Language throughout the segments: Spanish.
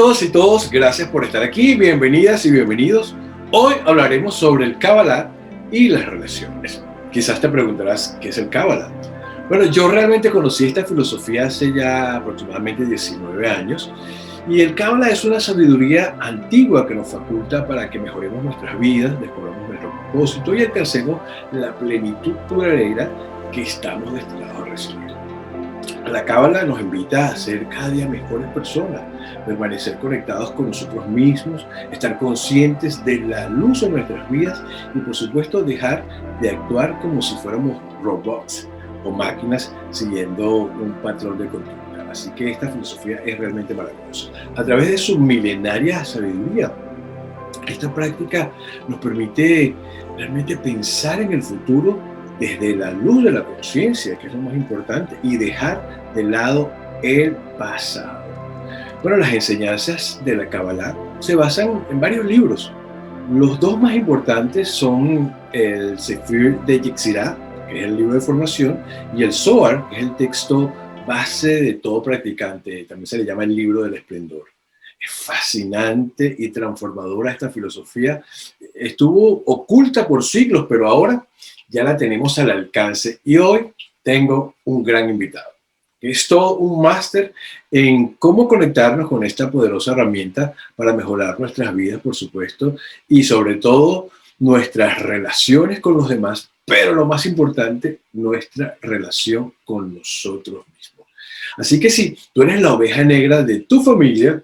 todos y todos, gracias por estar aquí, bienvenidas y bienvenidos. Hoy hablaremos sobre el Kabbalah y las relaciones. Quizás te preguntarás, ¿qué es el Kabbalah? Bueno, yo realmente conocí esta filosofía hace ya aproximadamente 19 años y el Kabbalah es una sabiduría antigua que nos faculta para que mejoremos nuestras vidas, descubramos nuestro propósito y alcancemos la plenitud duradera que estamos destinados a recibir. La Cábala nos invita a ser cada día mejores personas, permanecer conectados con nosotros mismos, estar conscientes de la luz en nuestras vidas y, por supuesto, dejar de actuar como si fuéramos robots o máquinas siguiendo un patrón de conducta. Así que esta filosofía es realmente maravillosa. A través de su milenaria sabiduría, esta práctica nos permite realmente pensar en el futuro desde la luz de la conciencia, que es lo más importante, y dejar de lado el pasado. Bueno, las enseñanzas de la Kabbalah se basan en varios libros. Los dos más importantes son el Sefer de Yetzirah, que es el libro de formación, y el Zohar, que es el texto base de todo practicante. También se le llama el libro del esplendor. Es fascinante y transformadora esta filosofía. Estuvo oculta por siglos, pero ahora ya la tenemos al alcance. Y hoy tengo un gran invitado, que es todo un máster en cómo conectarnos con esta poderosa herramienta para mejorar nuestras vidas, por supuesto, y sobre todo nuestras relaciones con los demás, pero lo más importante, nuestra relación con nosotros mismos. Así que si tú eres la oveja negra de tu familia,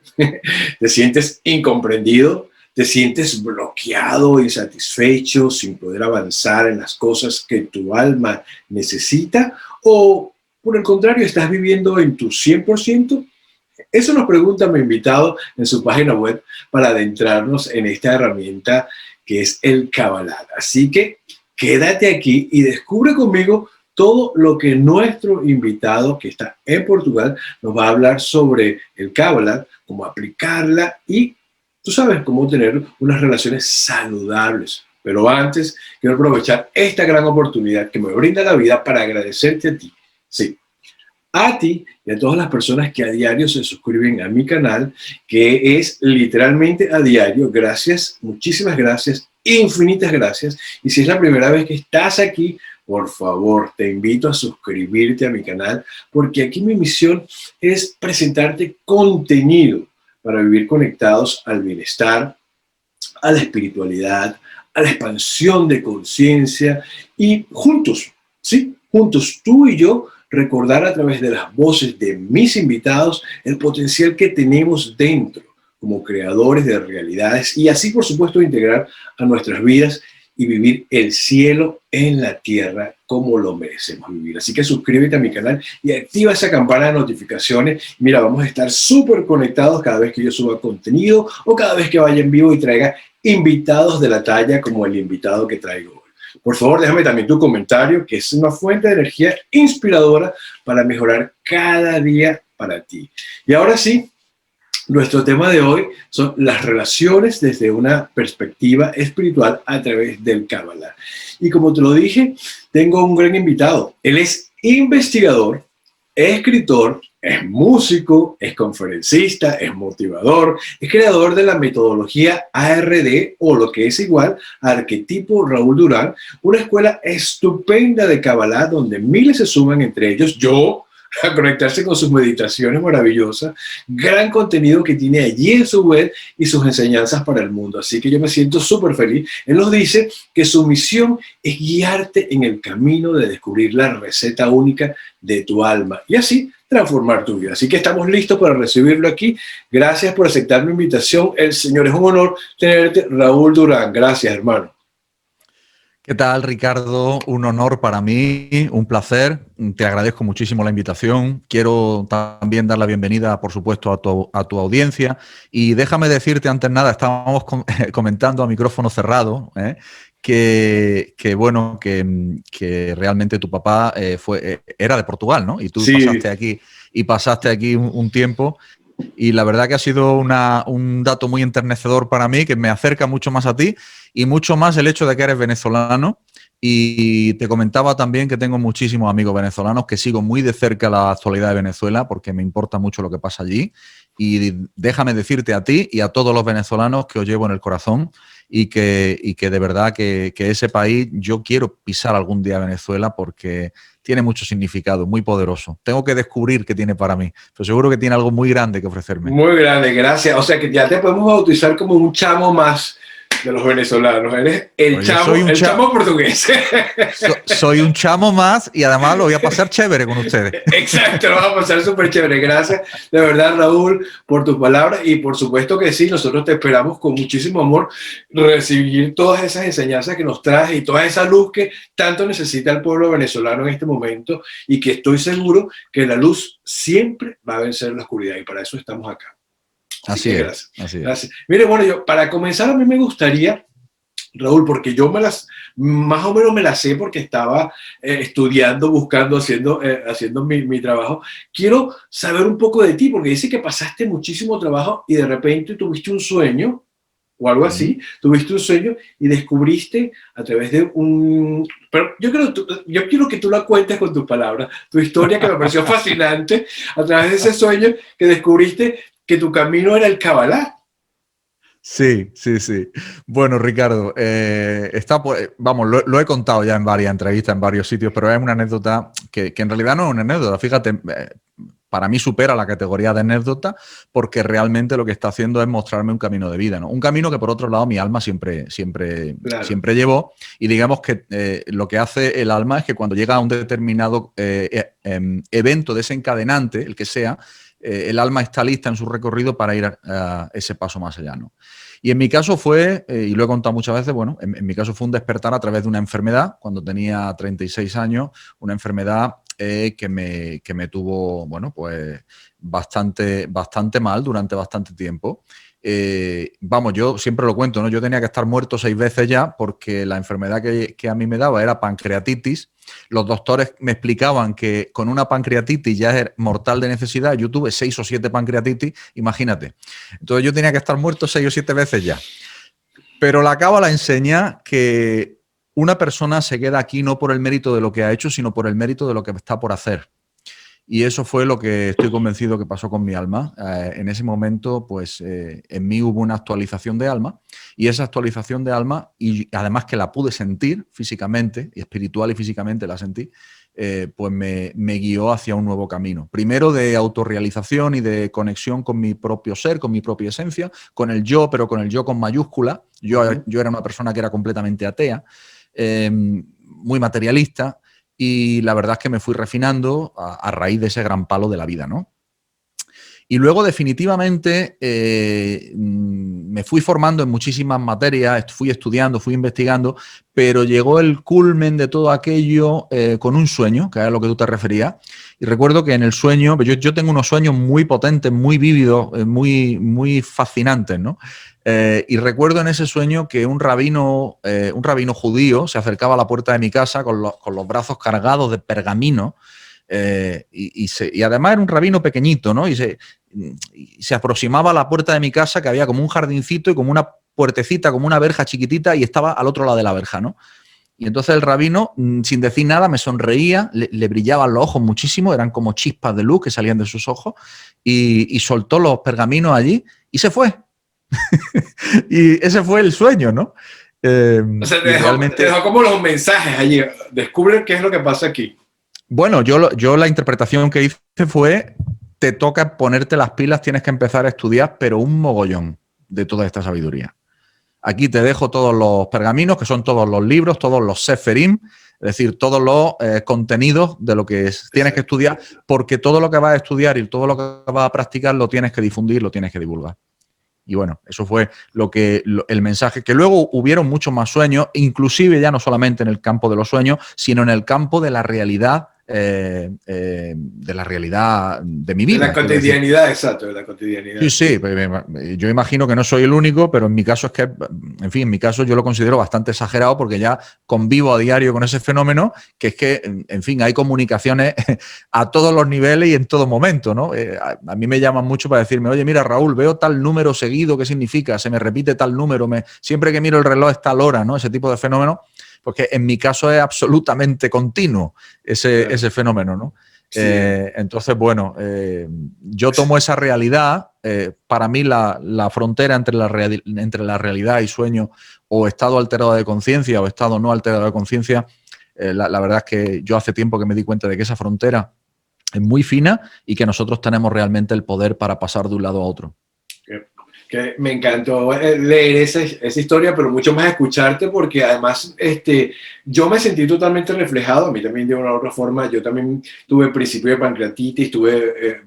te sientes incomprendido, te sientes bloqueado, insatisfecho, sin poder avanzar en las cosas que tu alma necesita, o por el contrario, estás viviendo en tu 100%, eso nos pregunta mi invitado en su página web para adentrarnos en esta herramienta que es el Kabbalah. Así que quédate aquí y descubre conmigo todo lo que nuestro invitado, que está en Portugal, nos va a hablar sobre el Kabbalah, cómo aplicarla y, tú sabes, cómo tener unas relaciones saludables. Pero antes, quiero aprovechar esta gran oportunidad que me brinda la vida para agradecerte a ti. Sí, a ti y a todas las personas que a diario se suscriben a mi canal, que es literalmente a diario. Gracias, muchísimas gracias, infinitas gracias. Y si es la primera vez que estás aquí, por favor, te invito a suscribirte a mi canal, porque aquí mi misión es presentarte contenido para vivir conectados al bienestar, a la espiritualidad, a la expansión de conciencia y juntos, ¿sí? Juntos, tú y yo, recordar a través de las voces de mis invitados el potencial que tenemos dentro como creadores de realidades y así, por supuesto, integrar a nuestras vidas y vivir el cielo en la tierra como lo merecemos vivir. Así que suscríbete a mi canal y activa esa campana de notificaciones. Mira, vamos a estar súper conectados cada vez que yo suba contenido o cada vez que vaya en vivo y traiga invitados de la talla como el invitado que traigo hoy. Por favor, déjame también tu comentario, que es una fuente de energía inspiradora para mejorar cada día para ti. Y ahora sí, nuestro tema de hoy son las relaciones desde una perspectiva espiritual a través del Kabbalah. Y como te lo dije, tengo un gran invitado. Él es investigador, escritor, es músico, es conferencista, es motivador, es creador de la metodología ARD, o lo que es igual, Arquetipo Raúl Durán, una escuela estupenda de Kabbalah donde miles se suman, entre ellos yo, a conectarse con sus meditaciones maravillosas, gran contenido que tiene allí en su web y sus enseñanzas para el mundo. Así que yo me siento súper feliz. Él nos dice que su misión es guiarte en el camino de descubrir la receta única de tu alma y así transformar tu vida. Así que estamos listos para recibirlo aquí. Gracias por aceptar mi invitación. El Señor, es un honor tenerte, Raúl Durán. Gracias, hermano. ¿Qué tal, Ricardo? Un honor para mí, un placer. Te agradezco muchísimo la invitación. Quiero también dar la bienvenida, por supuesto, a tu audiencia. Y déjame decirte, antes de nada, estábamos comentando a micrófono cerrado, que realmente tu papá era de Portugal, ¿no? Y tú Sí. pasaste aquí un tiempo. Y la verdad que ha sido un dato muy enternecedor para mí, que me acerca mucho más a ti y mucho más el hecho de que eres venezolano. Y te comentaba también que tengo muchísimos amigos venezolanos, que sigo muy de cerca la actualidad de Venezuela porque me importa mucho lo que pasa allí. Y déjame decirte a ti y a todos los venezolanos que os llevo en el corazón y que de verdad que ese país, yo quiero pisar algún día Venezuela porque tiene mucho significado, muy poderoso. Tengo que descubrir qué tiene para mí, pero seguro que tiene algo muy grande que ofrecerme. Muy grande, gracias. O sea que ya te podemos bautizar como un chamo más de los venezolanos. Eres el chamo portugués. Soy un chamo más y además lo voy a pasar chévere con ustedes. Exacto, lo vamos a pasar súper chévere. Gracias de verdad, Raúl, por tus palabras y por supuesto que sí, nosotros te esperamos con muchísimo amor recibir todas esas enseñanzas que nos traes y toda esa luz que tanto necesita el pueblo venezolano en este momento y que estoy seguro que la luz siempre va a vencer la oscuridad y para eso estamos acá. Así es. Gracias. Mire, bueno, yo para comenzar a mí me gustaría, Raúl, porque yo más o menos me las sé porque estaba estudiando, buscando, haciendo mi trabajo. Quiero saber un poco de ti, porque dice que pasaste muchísimo trabajo y de repente tuviste un sueño o algo así, tuviste un sueño y descubriste a través de un... Pero yo quiero que tú la cuentes con tus palabras, tu historia que me pareció fascinante, a través de ese sueño que descubriste que tu camino era el Kabbalah. Sí. Bueno, Ricardo, lo he contado ya en varias entrevistas, en varios sitios, pero es una anécdota que en realidad no es una anécdota. Fíjate, para mí supera la categoría de anécdota porque realmente lo que está haciendo es mostrarme un camino de vida, ¿no? Un camino que por otro lado mi alma siempre llevó y digamos que lo que hace el alma es que cuando llega a un determinado evento desencadenante, el que sea, el alma está lista en su recorrido para ir a ese paso más allá, ¿no? Y en mi caso fue, y lo he contado muchas veces, bueno, en mi caso fue un despertar a través de una enfermedad, cuando tenía 36 años, una enfermedad que me tuvo, bueno, pues bastante mal durante bastante tiempo. Yo siempre lo cuento, ¿no? Yo tenía que estar muerto 6 veces ya porque la enfermedad que a mí me daba era pancreatitis. Los doctores me explicaban que con una pancreatitis ya es mortal de necesidad. Yo tuve 6 o 7 pancreatitis, imagínate. Entonces yo tenía que estar muerto 6 o 7 veces ya. Pero la cábala enseña que una persona se queda aquí no por el mérito de lo que ha hecho, sino por el mérito de lo que está por hacer. Y eso fue lo que estoy convencido que pasó con mi alma. En ese momento, pues en mí hubo una actualización de alma y esa actualización de alma, y además que la pude sentir físicamente, y espiritual y físicamente la sentí, pues me guió hacia un nuevo camino. Primero de autorrealización y de conexión con mi propio ser, con mi propia esencia, con el yo, pero con el yo con mayúscula. Yo era una persona que era completamente atea, muy materialista. Y la verdad es que me fui refinando a raíz de ese gran palo de la vida, ¿no? Y luego definitivamente me fui formando en muchísimas materias, fui estudiando, fui investigando, pero llegó el culmen de todo aquello con un sueño, que es a lo que tú te referías. Y recuerdo que en el sueño, yo tengo unos sueños muy potentes, muy vívidos, muy fascinantes, ¿no? Y recuerdo en ese sueño que un rabino judío se acercaba a la puerta de mi casa con los brazos cargados de pergamino. Y además era un rabino pequeñito, ¿no? Y se aproximaba a la puerta de mi casa, que había como un jardincito y como una puertecita, como una verja chiquitita, y estaba al otro lado de la verja, ¿no? Y entonces el rabino, sin decir nada, me sonreía, le brillaban los ojos muchísimo, eran como chispas de luz que salían de sus ojos, y soltó los pergaminos allí y se fue. Y ese fue el sueño, ¿no? O sea, te dejó como los mensajes allí. Descubre qué es lo que pasa aquí. Bueno, yo la interpretación que hice fue: te toca ponerte las pilas, tienes que empezar a estudiar, pero un mogollón de toda esta sabiduría. Aquí te dejo todos los pergaminos, que son todos los libros, todos los seferim, es decir, todos los contenidos de lo que tienes que estudiar, porque todo lo que vas a estudiar y todo lo que vas a practicar lo tienes que difundir, lo tienes que divulgar. Y bueno, eso fue el mensaje, que luego hubieron muchos más sueños, inclusive ya no solamente en el campo de los sueños, sino en el campo de la realidad, de mi vida. De la cotidianidad, exacto, de la cotidianidad. Sí, yo imagino que no soy el único, pero en mi caso es que, en fin, en mi caso yo lo considero bastante exagerado porque ya convivo a diario con ese fenómeno, que es que, en fin, hay comunicaciones a todos los niveles y en todo momento, ¿no? A mí me llaman mucho para decirme: oye, mira, Raúl, veo tal número seguido, ¿qué significa? Se me repite tal número, siempre que miro el reloj es tal hora, ¿no? Ese tipo de fenómenos, porque en mi caso es absolutamente continuo ese fenómeno, ¿no? Sí. Entonces, bueno, yo tomo esa realidad. Para mí la frontera entre la realidad y sueño, o estado alterado de conciencia o estado no alterado de conciencia, la verdad es que yo hace tiempo que me di cuenta de que esa frontera es muy fina y que nosotros tenemos realmente el poder para pasar de un lado a otro. Que me encantó leer esa historia, pero mucho más escucharte, porque además yo me sentí totalmente reflejado. A mí también de una u otra forma, yo también tuve principio de pancreatitis,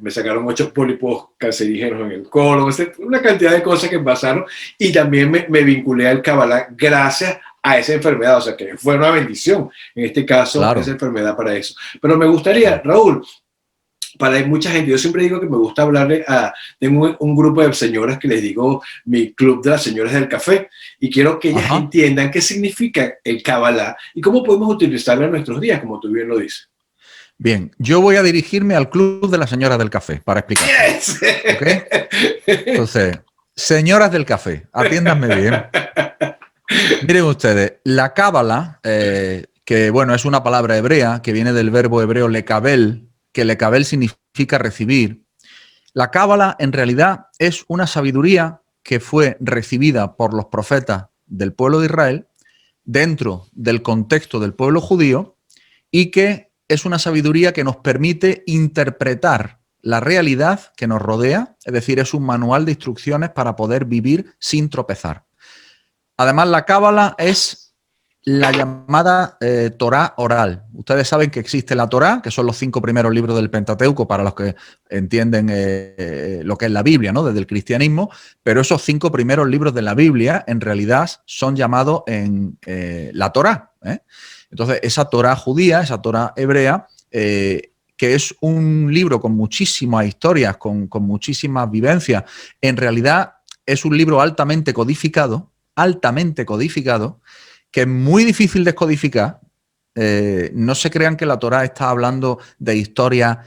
me sacaron 8 pólipos cancerígenos en el colon, una cantidad de cosas que pasaron, y también me vinculé al Kabbalah gracias a esa enfermedad, o sea que fue una bendición en este caso, Claro. esa enfermedad para eso. Pero me gustaría, Raúl, para mucha gente, yo siempre digo que me gusta hablarle tengo un grupo de señoras que les digo mi club de las señoras del café, y quiero que ellas entiendan qué significa el Kabbalah y cómo podemos utilizarlo en nuestros días, como tú bien lo dices. Bien, yo voy a dirigirme al club de las señoras del café para explicar. Yes. ¿Okay? Entonces, señoras del café, atiéndanme bien. Miren ustedes, la Cábala, que bueno, es una palabra hebrea que viene del verbo hebreo lekabel, que lekabel significa recibir. La Cábala en realidad es una sabiduría que fue recibida por los profetas del pueblo de Israel dentro del contexto del pueblo judío, y que es una sabiduría que nos permite interpretar la realidad que nos rodea, es decir, es un manual de instrucciones para poder vivir sin tropezar. Además, la Cábala es la llamada Torá oral. Ustedes saben que existe la Torá, que son los 5 primeros libros del Pentateuco, para los que entienden lo que es la Biblia, ¿no? Desde el cristianismo, pero esos 5 primeros libros de la Biblia en realidad son llamados en la Torá. Entonces, esa Torá judía, esa Torá hebrea, que es un libro con muchísimas historias, con muchísimas vivencias, en realidad es un libro altamente codificado, que es muy difícil descodificar. No se crean que la Torá está hablando de historias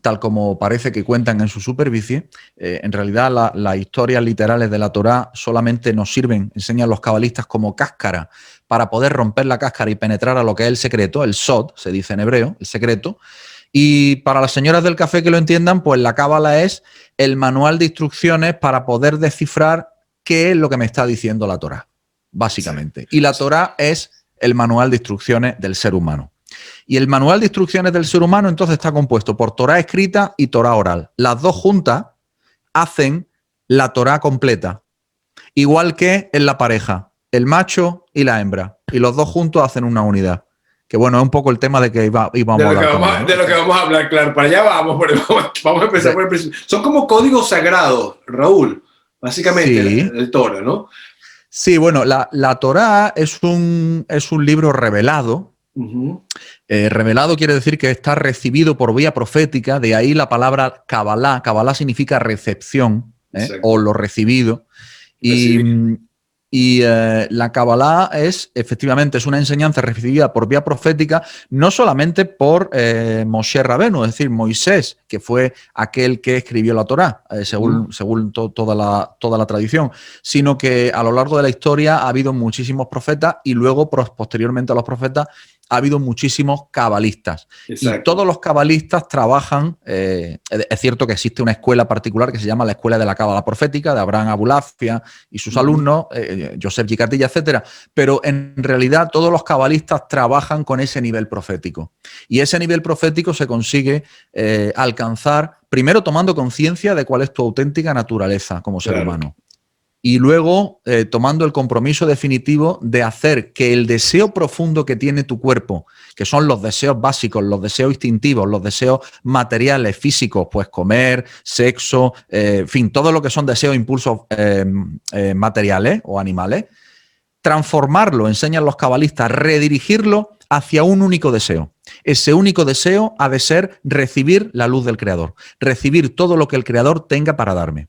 tal como parece que cuentan en su superficie. En realidad, las historias literales de la Torá solamente nos sirven, enseñan los cabalistas, como cáscara para poder romper la cáscara y penetrar a lo que es el secreto, el sod, se dice en hebreo, el secreto. Y para las señoras del café que lo entiendan, pues la Cábala es el manual de instrucciones para poder descifrar qué es lo que me está diciendo la Torá, básicamente. Y la Torá es el manual de instrucciones del ser humano. Y el manual de instrucciones del ser humano entonces está compuesto por Torá escrita y Torá oral. Las dos juntas hacen la Torá completa, igual que en la pareja, el macho y la hembra. Y los dos juntos hacen una unidad. Que bueno, es un poco el tema de que íbamos a hablar. De lo que vamos a hablar, claro. Para allá vamos, vamos a empezar por el principio. Son como códigos sagrados, Raúl, básicamente, sí. el Torah, ¿no? Sí, bueno, la Torá es un libro revelado. Revelado quiere decir que está recibido por vía profética, de ahí la palabra Kabbalah. Kabbalah significa recepción, o lo recibido. Y la Kabbalah efectivamente es una enseñanza recibida por vía profética, no solamente por Moshe Rabenu, es decir, Moisés, que fue aquel que escribió la Torá, según toda la tradición, sino que a lo largo de la historia ha habido muchísimos profetas, y luego, posteriormente a los profetas, ha habido muchísimos cabalistas. Exacto. Y todos los cabalistas trabajan, es cierto que existe una escuela particular que se llama la Escuela de la Cábala Profética, de Abraham Abulafia y sus alumnos, Joseph Gicardilla, etcétera, pero en realidad todos los cabalistas trabajan con ese nivel profético. Y ese nivel profético se consigue alcanzar primero tomando conciencia de cuál es tu auténtica naturaleza como ser humano. Y luego tomando el compromiso definitivo de hacer que el deseo profundo que tiene tu cuerpo, que son los deseos básicos, los deseos instintivos, los deseos materiales, físicos, pues comer, sexo, en fin, todo lo que son deseos, impulsos materiales o animales, transformarlo, enseñan los cabalistas, redirigirlo hacia un único deseo. Ese único deseo ha de ser recibir la luz del Creador, recibir todo lo que el Creador tenga para darme.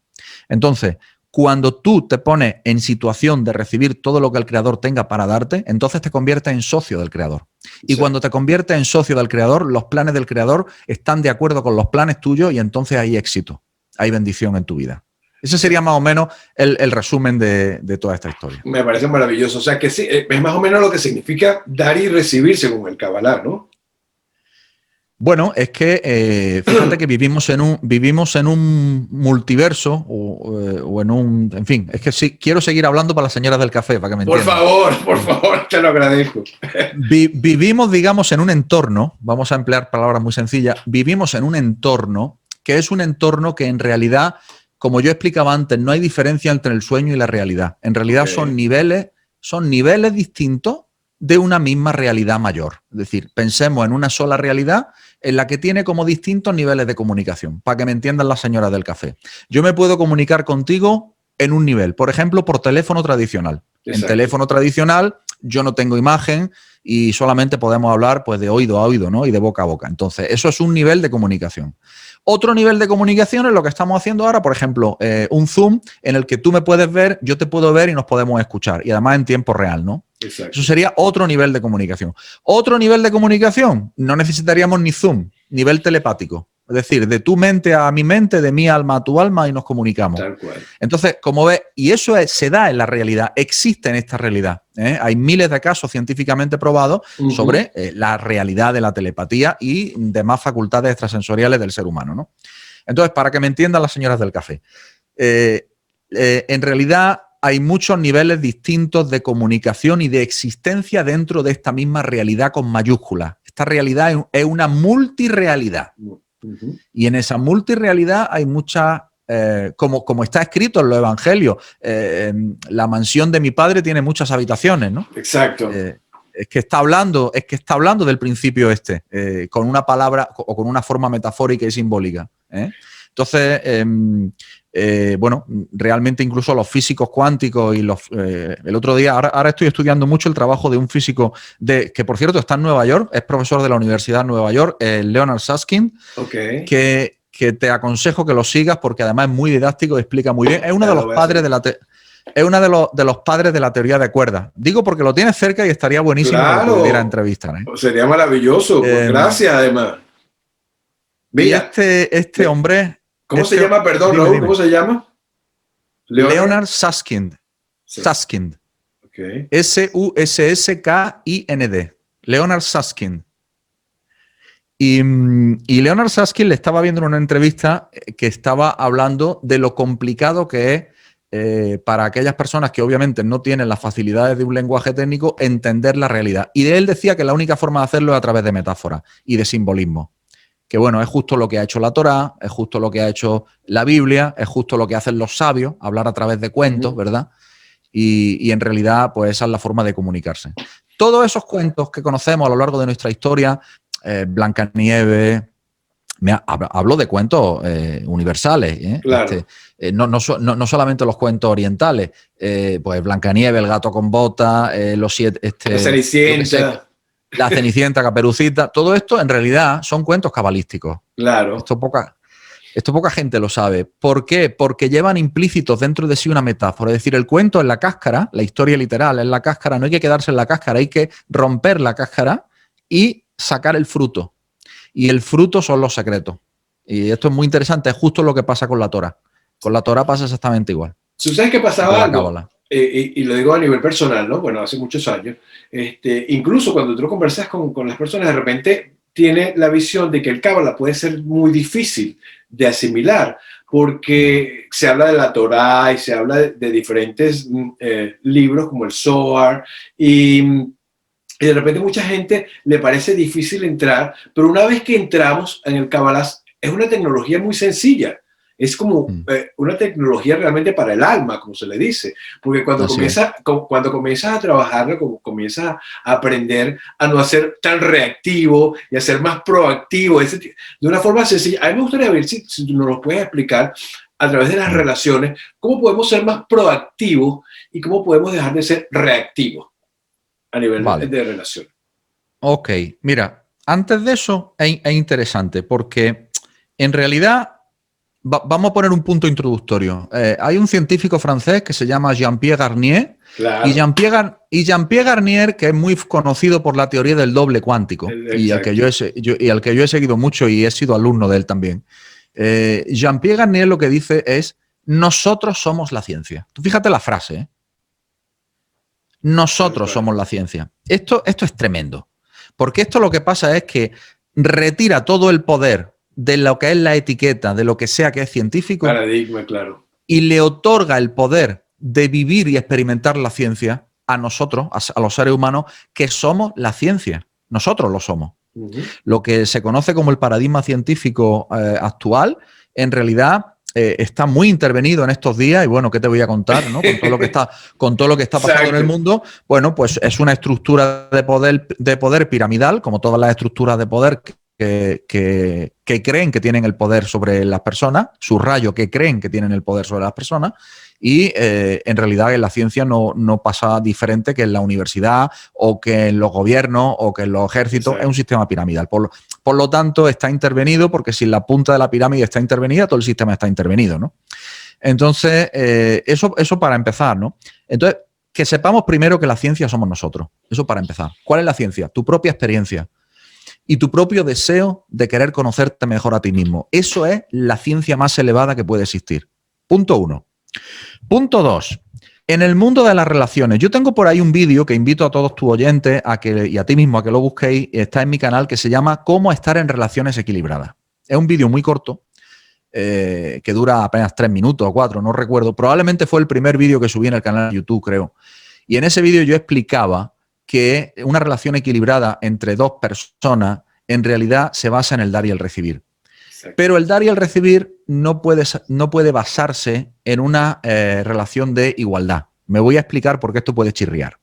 Entonces, cuando tú te pones en situación de recibir todo lo que el Creador tenga para darte, entonces te conviertes en socio del Creador. Y cuando te conviertes en socio del Creador, los planes del Creador están de acuerdo con los planes tuyos, y entonces hay éxito, hay bendición en tu vida. Ese sería más o menos el resumen de toda esta historia. Me parece maravilloso. O sea, que sí, es más o menos lo que significa dar y recibir según el Kabbalah, ¿no? Bueno, es que fíjate que vivimos en un multiverso o en un... En fin, es que sí, quiero seguir hablando para las señoras del café, para que me entiendan. Por favor, te lo agradezco. Vivimos, digamos, en un entorno, vamos a emplear palabras muy sencillas, vivimos en un entorno que es un entorno que en realidad, como yo explicaba antes, no hay diferencia entre el sueño y la realidad. En realidad son niveles distintos de una misma realidad mayor. Es decir, pensemos en una sola realidad en la que tiene como distintos niveles de comunicación, para que me entiendan las señoras del café. Yo me puedo comunicar contigo en un nivel, por ejemplo, por teléfono tradicional. Exacto. En teléfono tradicional yo no tengo imagen y solamente podemos hablar pues, de oído a oído, ¿no? Y de boca a boca. Entonces, eso es un nivel de comunicación. Otro nivel de comunicación es lo que estamos haciendo ahora, por ejemplo, un Zoom en el que tú me puedes ver, yo te puedo ver y nos podemos escuchar. Y además en tiempo real, ¿no? Exacto. Eso sería otro nivel de comunicación. Otro nivel de comunicación, no necesitaríamos ni Zoom, nivel telepático. Es decir, de tu mente a mi mente, de mi alma a tu alma y nos comunicamos. Tal cual. Entonces, como ves, y eso se da en la realidad, existe en esta realidad. Hay miles de casos científicamente probados sobre la realidad de la telepatía y demás facultades extrasensoriales del ser humano, ¿no? Entonces, para que me entiendan las señoras del café, en realidad hay muchos niveles distintos de comunicación y de existencia dentro de esta misma realidad con mayúsculas. Esta realidad es una multirrealidad. Y en esa multirrealidad hay muchas, como está escrito en los evangelios, la mansión de mi padre tiene muchas habitaciones, ¿no? Exacto. Es que está hablando del principio con una palabra o con una forma metafórica y simbólica. Entonces, bueno, realmente incluso los físicos cuánticos y el otro día, ahora estoy estudiando mucho el trabajo de un físico que por cierto está en Nueva York, es profesor de la Universidad de Nueva York, Leonard Susskind, que te aconsejo que lo sigas porque además es muy didáctico y explica muy bien. Es uno de los padres de los padres de la teoría de cuerdas. Digo porque lo tienes cerca y estaría buenísimo que lo pudiera entrevistar. Sería maravilloso. Gracias, además. Mira, y este hombre... ¿Cómo se llama? Perdón, Raúl, ¿cómo se llama? Leonard Susskind. Sí. Susskind. Okay. Susskind. Leonard Susskind. Y Leonard Susskind le estaba viendo en una entrevista que estaba hablando de lo complicado que es para aquellas personas que obviamente no tienen las facilidades de un lenguaje técnico entender la realidad. Y de él decía que la única forma de hacerlo es a través de metáforas y de simbolismo. Que bueno, es justo lo que ha hecho la Torá, es justo lo que ha hecho la Biblia, es justo lo que hacen los sabios, hablar a través de cuentos, ¿verdad? Y en realidad, pues esa es la forma de comunicarse. Todos esos cuentos que conocemos a lo largo de nuestra historia, Blancanieves, hablo de cuentos universales, claro. No solamente los cuentos orientales, pues Blancanieves, el gato con botas, los siete... la Cenicienta. La Cenicienta, Caperucita, todo esto en realidad son cuentos cabalísticos. Claro. Esto poca gente lo sabe. ¿Por qué? Porque llevan implícitos dentro de sí una metáfora. Es decir, el cuento en la cáscara, la historia literal en la cáscara, no hay que quedarse en la cáscara, hay que romper la cáscara y sacar el fruto. Y el fruto son los secretos. Y esto es muy interesante, es justo lo que pasa con la Torá. Con la Torá pasa exactamente igual. ¿Sabes qué pasaba algo? Y lo digo a nivel personal, ¿no? Bueno, hace muchos años. Incluso cuando tú conversas con las personas, de repente tiene la visión de que el Cábala puede ser muy difícil de asimilar, porque se habla de la Torá y se habla de diferentes libros como el Zohar, y de repente mucha gente le parece difícil entrar, pero una vez que entramos en el Cábala, es una tecnología muy sencilla. Es como una tecnología realmente para el alma, como se le dice. Porque cuando comienzas a trabajarlo, comienzas a aprender a no ser tan reactivo y a ser más proactivo, de una forma sencilla. A mí me gustaría ver si nos lo puedes explicar a través de las relaciones, cómo podemos ser más proactivos y cómo podemos dejar de ser reactivos a nivel de relación. Ok, mira, antes de eso es interesante porque en realidad... Vamos a poner un punto introductorio. Hay un científico francés que se llama Jean-Pierre Garnier. Claro. Y Jean-Pierre Garnier, que es muy conocido por la teoría del doble cuántico, y al que yo he seguido mucho y he sido alumno de él también. Jean-Pierre Garnier lo que dice es: nosotros somos la ciencia. Tú fíjate la frase, Nosotros somos la ciencia. Esto es tremendo. Porque esto lo que pasa es que retira todo el poder de lo que es la etiqueta, de lo que sea que es científico, paradigma, claro, y le otorga el poder de vivir y experimentar la ciencia a nosotros, a los seres humanos, que somos la ciencia. Nosotros lo somos. Lo que se conoce como el paradigma científico actual, en realidad está muy intervenido en estos días. Y bueno, ¿qué te voy a contar? ¿No? Con todo lo que está pasando en el mundo, bueno, pues es una estructura de poder piramidal, como todas las estructuras de poder que creen que tienen el poder sobre las personas, subrayo que creen que tienen el poder sobre las personas, y en realidad en la ciencia no pasa diferente que en la universidad o que en los gobiernos o que en los ejércitos. Exacto. Es un sistema piramidal. Por lo tanto, está intervenido, porque si la punta de la pirámide está intervenida, todo el sistema está intervenido, ¿no? Entonces, eso para empezar, ¿no? Entonces, que sepamos primero que la ciencia somos nosotros. Eso para empezar. ¿Cuál es la ciencia? Tu propia experiencia y tu propio deseo de querer conocerte mejor a ti mismo. Eso es la ciencia más elevada que puede existir. Punto 1. Punto 2. En el mundo de las relaciones, yo tengo por ahí un vídeo que invito a todos tus oyentes y a ti mismo a que lo busquéis. Está en mi canal, que se llama Cómo estar en relaciones equilibradas. Es un vídeo muy corto, que dura apenas 3 minutos o 4, no recuerdo. Probablemente fue el primer vídeo que subí en el canal de YouTube, creo. Y en ese vídeo yo explicaba que una relación equilibrada entre dos personas en realidad se basa en el dar y el recibir. Exacto. Pero el dar y el recibir no puede basarse en una relación de igualdad. Me voy a explicar por qué esto puede chirriar.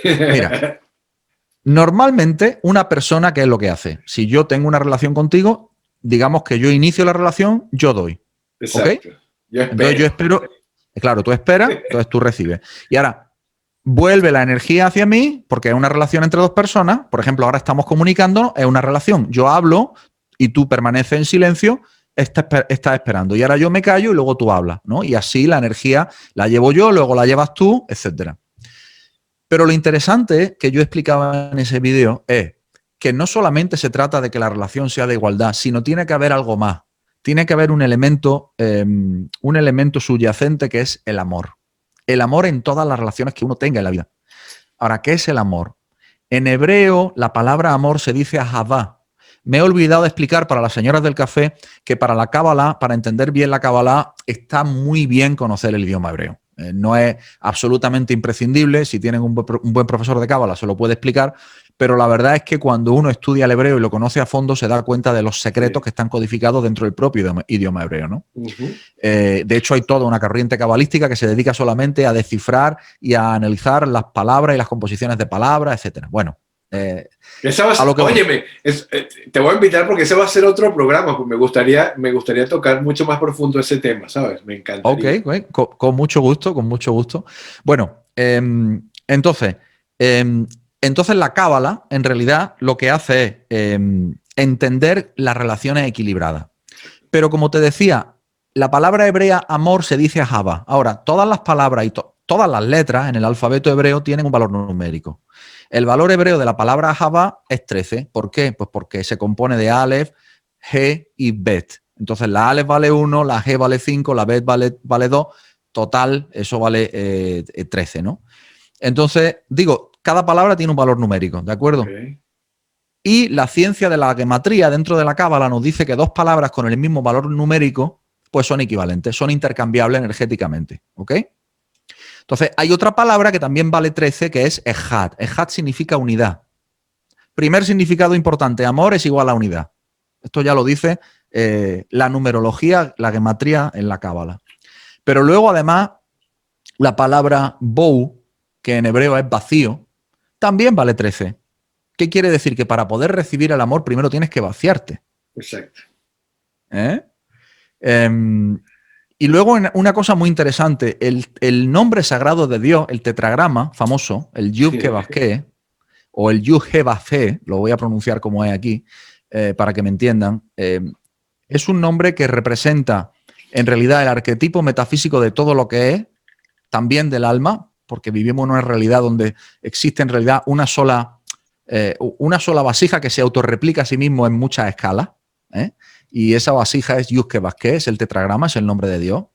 Mira, normalmente una persona, ¿qué es lo que hace? Si yo tengo una relación contigo, digamos que yo inicio la relación, yo doy. Exacto. ¿Ok? Entonces yo espero, claro, tú esperas, entonces tú recibes. Y ahora vuelve la energía hacia mí, porque es una relación entre dos personas. Por ejemplo, ahora estamos comunicándonos, es una relación. Yo hablo y tú permaneces en silencio, estás esperando. Y ahora yo me callo y luego tú hablas, ¿no? Y así la energía la llevo yo, luego la llevas tú, etcétera. Pero lo interesante que yo explicaba en ese vídeo es que no solamente se trata de que la relación sea de igualdad, sino tiene que haber algo más. Tiene que haber un elemento subyacente, que es el amor. El amor en todas las relaciones que uno tenga en la vida. Ahora, ¿qué es el amor? En hebreo, la palabra amor se dice ahavá. Me he olvidado de explicar para las señoras del café que para la Cábala, para entender bien la Cábala, está muy bien conocer el idioma hebreo. No es absolutamente imprescindible. Si tienen un buen profesor de Cábala, se lo puede explicar. Pero la verdad es que cuando uno estudia el hebreo y lo conoce a fondo, se da cuenta de los secretos que están codificados dentro del propio idioma hebreo, ¿no? De hecho, hay toda una corriente cabalística que se dedica solamente a descifrar y a analizar las palabras y las composiciones de palabras, etcétera. Bueno, óyeme, te voy a invitar porque ese va a ser otro programa, pues me gustaría tocar mucho más profundo ese tema, ¿sabes? Me encantaría. Ok, con mucho gusto, con mucho gusto. Bueno, entonces la Cábala, en realidad, lo que hace es entender las relaciones equilibradas. Pero como te decía, la palabra hebrea amor se dice ahavá. Ahora, todas las palabras y todas las letras en el alfabeto hebreo tienen un valor numérico. El valor hebreo de la palabra ahavá es 13. ¿Por qué? Pues porque se compone de Aleph, He y Bet. Entonces la Aleph vale 1, la G vale 5, la Bet vale 2. Total, eso vale 13, ¿no? Entonces, digo, cada palabra tiene un valor numérico, ¿de acuerdo? Okay. Y la ciencia de la gematría dentro de la Cábala nos dice que dos palabras con el mismo valor numérico pues son equivalentes, son intercambiables energéticamente, ¿ok? Entonces, hay otra palabra que también vale 13, que es ejad. Ejad significa unidad. Primer significado importante, amor es igual a unidad. Esto ya lo dice la numerología, la gematría en la Cábala. Pero luego, además, la palabra bou, que en hebreo es vacío, también vale 13. ¿Qué quiere decir? Que para poder recibir el amor primero tienes que vaciarte. Exacto. Y luego una cosa muy interesante, el nombre sagrado de Dios, el tetragrama famoso, el Yud-Ke-Vav-Ke, o el Yud-He-Vav-He, lo voy a pronunciar como es aquí, para que me entiendan, es un nombre que representa en realidad el arquetipo metafísico de todo lo que es, también del alma, porque vivimos en una realidad donde existe en realidad una sola vasija que se autorreplica a sí mismo en muchas escalas, y esa vasija es Yud-Ke-Vav-Ke, es el tetragrama, es el nombre de Dios.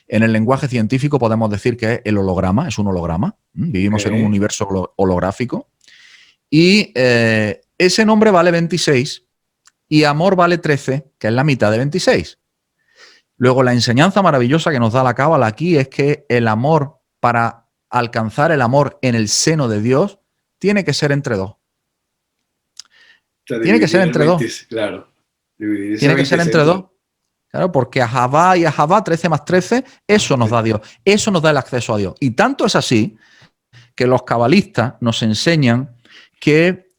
En el lenguaje científico podemos decir que es el holograma, es un holograma. Vivimos en un universo holográfico. Y ese nombre vale 26 y amor vale 13, que es la mitad de 26. Luego, la enseñanza maravillosa que nos da la Cábala aquí es que el amor, para alcanzar el amor en el seno de Dios, tiene que ser entre dos. Tiene que ser entre dos. Claro. Tiene que ser entre dos. Claro, porque a Javá y a Javá, 13 más 13, eso nos da Dios. Eso nos da el acceso a Dios. Y tanto es así que los cabalistas nos enseñan que,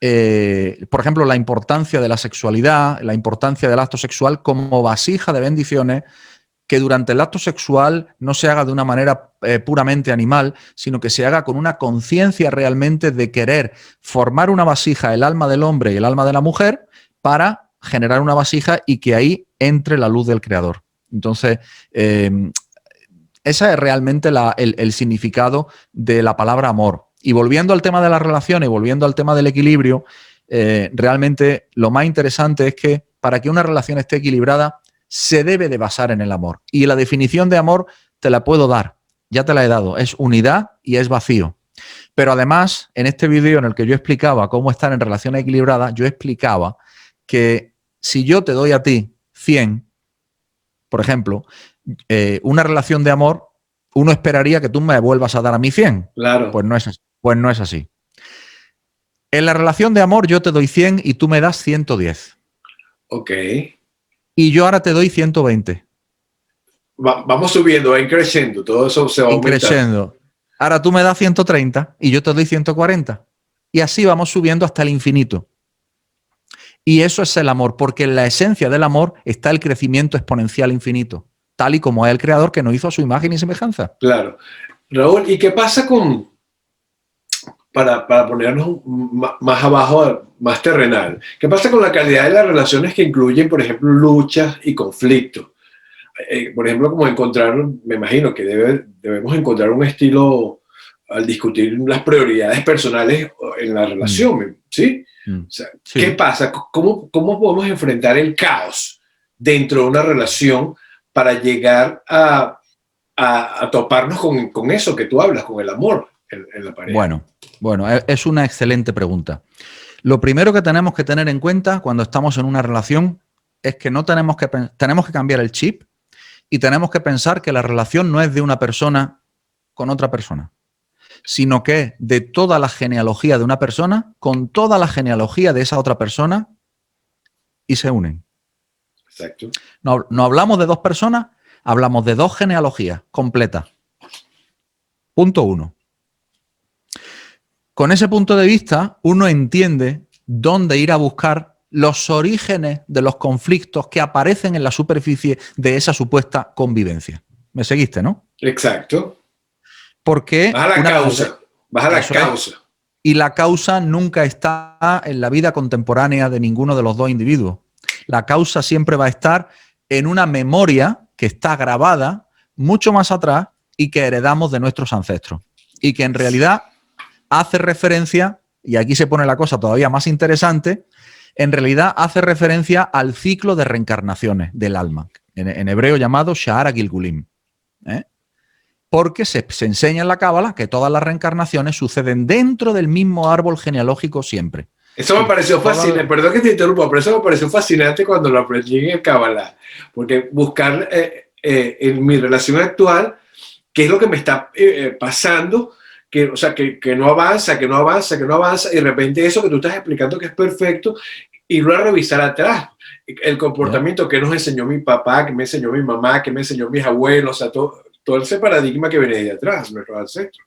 por ejemplo, la importancia de la sexualidad, la importancia del acto sexual como vasija de bendiciones, que durante el acto sexual no se haga de una manera puramente animal, sino que se haga con una conciencia realmente de querer formar una vasija, el alma del hombre y el alma de la mujer, para generar una vasija y que ahí entre la luz del Creador. Entonces, ese es realmente el significado de la palabra amor. Y volviendo al tema de las relaciones y volviendo al tema del equilibrio, realmente lo más interesante es que para que una relación esté equilibrada, se debe de basar en el amor. Y la definición de amor te la puedo dar, ya te la he dado, es unidad y es vacío. Pero además, en este vídeo en el que yo explicaba cómo estar en relaciones equilibradas, yo explicaba que si yo te doy a ti 100, por ejemplo, una relación de amor, uno esperaría que tú me vuelvas a dar a mí 100. Claro. Pues no es así. En la relación de amor yo te doy 100 y tú me das 110. Ok. Y yo ahora te doy 120. Vamos subiendo, va creciendo, todo eso se va aumentando. Ahora tú me das 130 y yo te doy 140. Y así vamos subiendo hasta el infinito. Y eso es el amor, porque en la esencia del amor está el crecimiento exponencial infinito, tal y como es el Creador que nos hizo a su imagen y semejanza. Claro. Raúl, ¿y qué pasa con, para ponernos más abajo, más terrenal, qué pasa con la calidad de las relaciones que incluyen, por ejemplo, luchas y conflictos? Por ejemplo, como encontrar, me imagino que debemos encontrar un estilo al discutir las prioridades personales en la relación, ¿sí? O sea, sí. ¿Qué pasa? ¿Cómo podemos enfrentar el caos dentro de una relación para llegar a toparnos con eso que tú hablas, con el amor en la pareja? Bueno, es una excelente pregunta. Lo primero que tenemos que tener en cuenta cuando estamos en una relación es que tenemos que cambiar el chip y tenemos que pensar que la relación no es de una persona con otra persona, sino que es de toda la genealogía de una persona con toda la genealogía de esa otra persona y se unen. Exacto. No hablamos de dos personas, hablamos de dos genealogías completas. Punto 1. Con ese punto de vista, uno entiende dónde ir a buscar los orígenes de los conflictos que aparecen en la superficie de esa supuesta convivencia. ¿Me seguiste, no? Exacto. Porque vas a la causa. Vas a la causa. Y la causa nunca está en la vida contemporánea de ninguno de los dos individuos. La causa siempre va a estar en una memoria que está grabada mucho más atrás y que heredamos de nuestros ancestros. Y que en realidad hace referencia, y aquí se pone la cosa todavía más interesante, en realidad hace referencia al ciclo de reencarnaciones del alma, en hebreo llamado Sha'ar Gilgulim. Porque se enseña en la Cábala que todas las reencarnaciones suceden dentro del mismo árbol genealógico siempre. Eso me pareció fascinante, perdón que te interrumpa, pero eso me pareció fascinante cuando lo aprendí en el Cábala, porque buscar en mi relación actual qué es lo que me está pasando, o sea, que no avanza, y de repente eso que tú estás explicando que es perfecto, irlo a revisar atrás, el comportamiento que nos enseñó mi papá, que me enseñó mi mamá, que me enseñó mis abuelos, o sea, todo ese paradigma que viene de atrás, nuestros ancestros.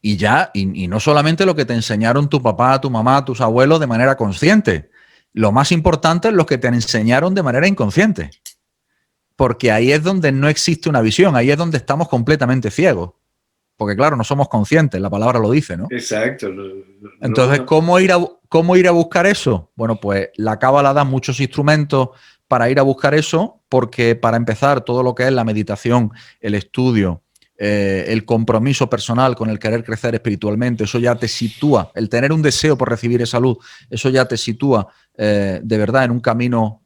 Y no solamente lo que te enseñaron tu papá, tu mamá, tus abuelos de manera consciente. Lo más importante es lo que te enseñaron de manera inconsciente. Porque ahí es donde no existe una visión, ahí es donde estamos completamente ciegos. Porque claro, no somos conscientes, la palabra lo dice, ¿no? Exacto. Entonces, ¿cómo ir a buscar eso? Bueno, pues la Cábala da muchos instrumentos para ir a buscar eso, porque para empezar, todo lo que es la meditación, el estudio, el compromiso personal con el querer crecer espiritualmente, eso ya te sitúa, el tener un deseo por recibir esa luz, eso ya te sitúa de verdad en un camino